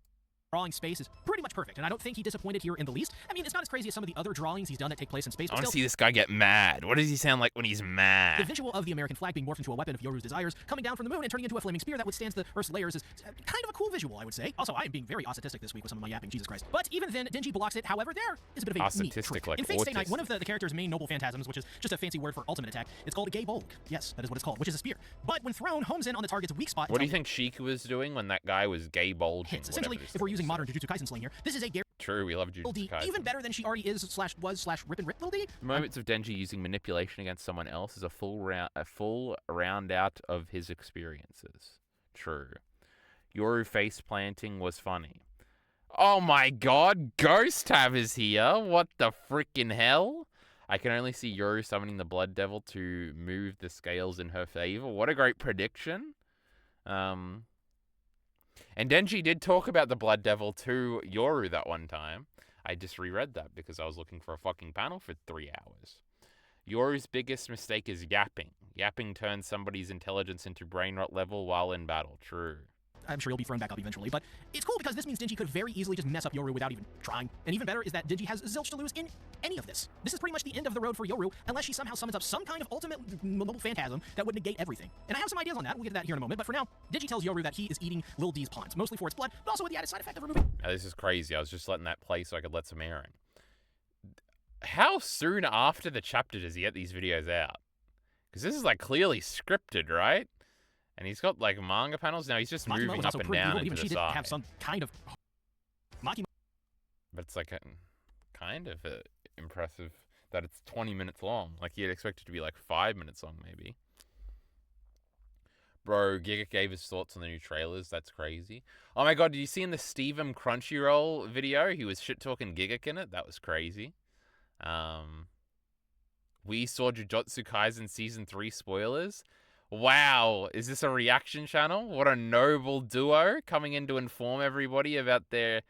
drawing space is pretty much perfect, and I don't think he disappointed here in the least. I mean, it's not as crazy as some of the other drawings he's done that take place in space, I but want to still, see this guy get mad. What does he sound like when he's the mad? visual of the American flag being morphed into a weapon of Yoru's desires, coming down from the moon and turning into a flaming spear that withstands the Earth's layers is kind of a cool visual, I would say. Also, I am being very autistic this week with some of my yapping, Jesus Christ. But even then, Denji blocks it. However, there is a bit of a neat Autistic, trick. like In Fate Stay Night, autistic. one of the character's main noble phantasms, which is just a fancy word for ultimate attack, it's called a gay bolg. Yes, that is what it's called, which is a spear. But when thrown, homes in on the target's weak spot. What do you think Sheik was doing when that guy was gay bulging? Hits. Essentially, whatever this if we're thing using is? modern Jujutsu Kaisen slang here, this is a True, we love Little Jujutsu D, Kaisen. even better than she already is / rip and rip Little D. Moments of Denji using manipulation against someone else is a full round out of his experiences. True. Yoru face planting was funny. Oh my god, Ghost Tab is here. What the frickin' hell? I can only see Yoru summoning the Blood Devil to move the scales in her favor. What a great prediction. And Denji did talk about the Blood Devil to Yoru that one time. I just reread that because I was looking for a fucking panel for 3 hours. Yoru's biggest mistake is yapping. Yapping turns somebody's intelligence into brain rot level while in battle. True. I'm sure he'll be thrown back up eventually, but it's cool because this means Denji could very easily just mess up Yoru without even trying. And even better is that Denji has zilch to lose in any of this. This is pretty much the end of the road for Yoru, unless she somehow summons up some kind of ultimate mobile phantasm that would negate everything. And I have some ideas on that, we'll get to that here in a moment, but for now, Denji tells Yoru that he is eating Lil D's pawns, mostly for its blood, but also with the added side effect of removing Now, this is crazy. I was just letting that play so I could let some air in. How soon after the chapter does he get these videos out? Because this is like clearly scripted, right? And he's got like manga panels now. He's just Makima moving was up also and pretty down evil, and even to she the did side. have some kind of Makima. But it's like kind of impressive that it's 20 minutes long. Like you'd expect it to be like 5 minutes long, maybe. Bro, Giga gave his thoughts on the new trailers. That's crazy. Oh my god, did you see in the Steven Crunchyroll video? He was shit talking Gigak in it. That was crazy. We saw Jujutsu Kaisen Season 3 spoilers. Wow, is this a reaction channel? What a noble duo coming in to inform everybody about their...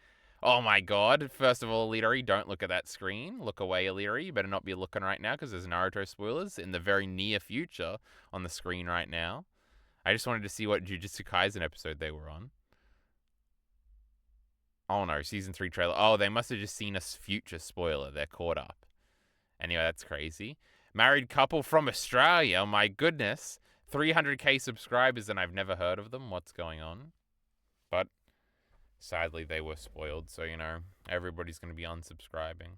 Oh my god, first of all, Aliri, don't look at that screen. Look away, Aliri. You better not be looking right now because there's Naruto spoilers in the very near future on the screen right now. I just wanted to see what Jujutsu Kaisen episode they were on. Oh no, season 3 trailer. Oh, they must have just seen a future spoiler. They're caught up. Anyway, that's crazy. Married couple from Australia. Oh my goodness. 300k subscribers and I've never heard of them. What's going on? But sadly, they were spoiled. So, you know, everybody's going to be unsubscribing.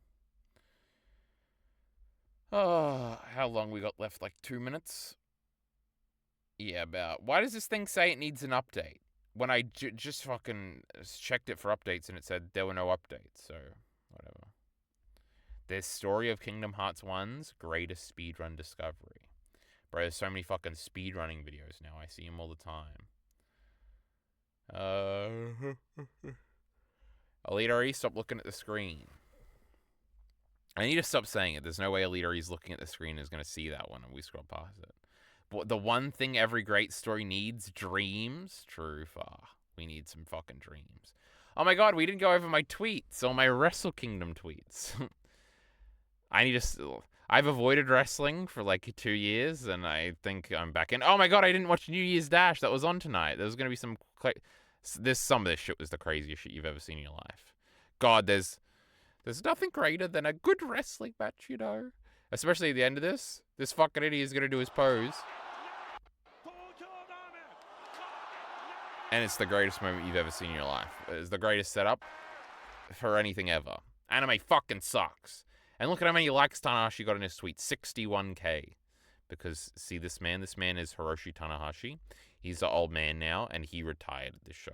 Oh, how long we got left? Like 2 minutes? Yeah, about. Why does this thing say it needs an update? When I just fucking checked it for updates and it said there were no updates, so whatever. There's Story of Kingdom Hearts 1's greatest speedrun discovery. Bro, there's so many fucking speedrunning videos now. I see them all the time. Elite stop looking at the screen. I need to stop saying it. There's no way Elite Re's looking at the screen is going to see that one and we scroll past it. But the one thing every great story needs, dreams. True, far. We need some fucking dreams. Oh my god, we didn't go over my tweets or my Wrestle Kingdom tweets. I need to... I've avoided wrestling for like 2 years, and I think I'm back in. Oh my god, I didn't watch New Year's Dash. That was on tonight. There was going to be some... Some of this shit was the craziest shit you've ever seen in your life. God, there's nothing greater than a good wrestling match, you know? Especially at the end of this. This fucking idiot is going to do his pose. And it's the greatest moment you've ever seen in your life. It's the greatest setup for anything ever. Anime fucking sucks. And look at how many likes Tanahashi got in his tweet. 61k. Because, see this man? This man is Hiroshi Tanahashi. He's an old man now, and he retired at this show.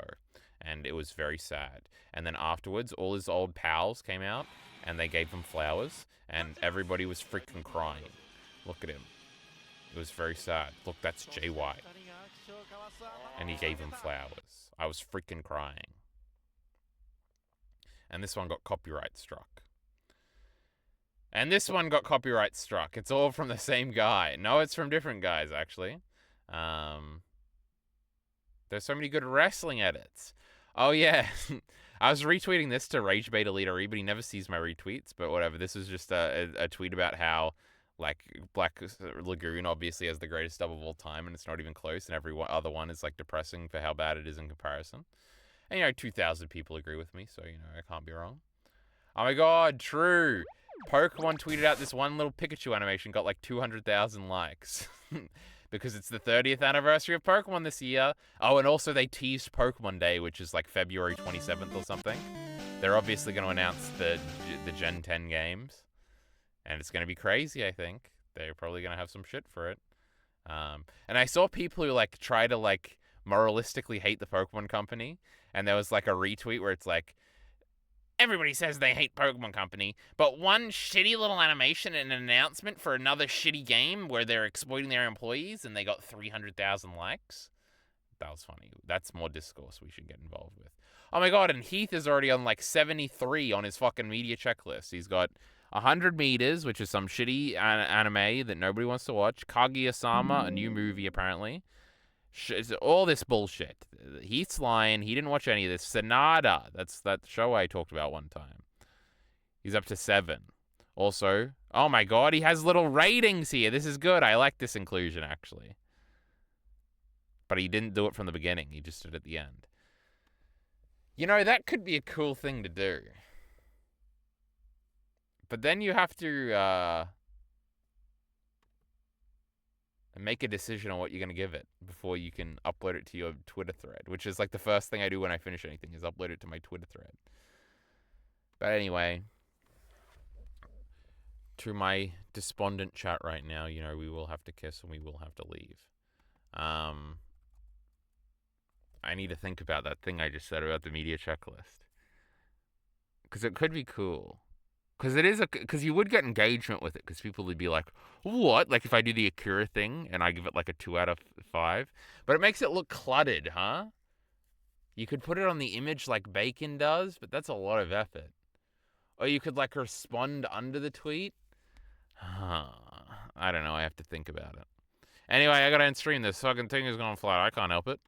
And it was very sad. And then afterwards, all his old pals came out, and they gave him flowers, and everybody was freaking crying. Look at him. It was very sad. Look, that's Jay White. And he gave him flowers. I was freaking crying. And this one got copyright struck. And this one got copyright struck. It's all from the same guy. No, it's from different guys, actually. There's so many good wrestling edits. Oh, yeah. I was retweeting this to Ragebait Elite Re, but he never sees my retweets. But whatever. This was just a tweet about how, like, Black Lagoon obviously has the greatest dub of all time, and it's not even close, and every other one is, like, depressing for how bad it is in comparison. And, you know, 2,000 people agree with me, so, you know, I can't be wrong. Oh my god, true! Pokemon tweeted out this one little Pikachu animation, got, like, 200,000 likes. Because it's the 30th anniversary of Pokemon this year. Oh, and also they teased Pokemon Day, which is, like, February 27th or something. They're obviously going to announce the Gen 10 games. And it's going to be crazy, I think. They're probably going to have some shit for it. And I saw people who, like, try to, like, moralistically hate the Pokemon Company. And there was, like, a retweet where it's like, everybody says they hate Pokemon Company, but one shitty little animation and an announcement for another shitty game where they're exploiting their employees and they got 300,000 likes. That was funny. That's more discourse we should get involved with. Oh my god, and Heath is already on, like, 73 on his fucking media checklist. He's got 100 meters, which is some shitty anime that nobody wants to watch. Kaguya-sama, a new movie, apparently. All this bullshit. Heath's lying. He didn't watch any of this. Sonata. That's that show I talked about one time. He's up to 7. Also, oh my god, he has little ratings here. This is good. I like this inclusion, actually. But he didn't do it from the beginning. He just did it at the end. You know, that could be a cool thing to do. But then you have to make a decision on what you're going to give it before you can upload it to your Twitter thread, which is like the first thing I do when I finish anything is upload it to my Twitter thread. But anyway, to my despondent chat right now, you know, we will have to kiss and we will have to leave. I need to think about that thing I just said about the media checklist. Because it could be cool. Because you would get engagement with it, because people would be like, what? Like if I do the Akira thing and I give it like a 2 out of 5. But it makes it look cluttered, huh? You could put it on the image like Bacon does, but that's a lot of effort. Or you could like respond under the tweet. I don't know, I have to think about it. Anyway, I gotta end stream. This fucking thing is going flat. I can't help it.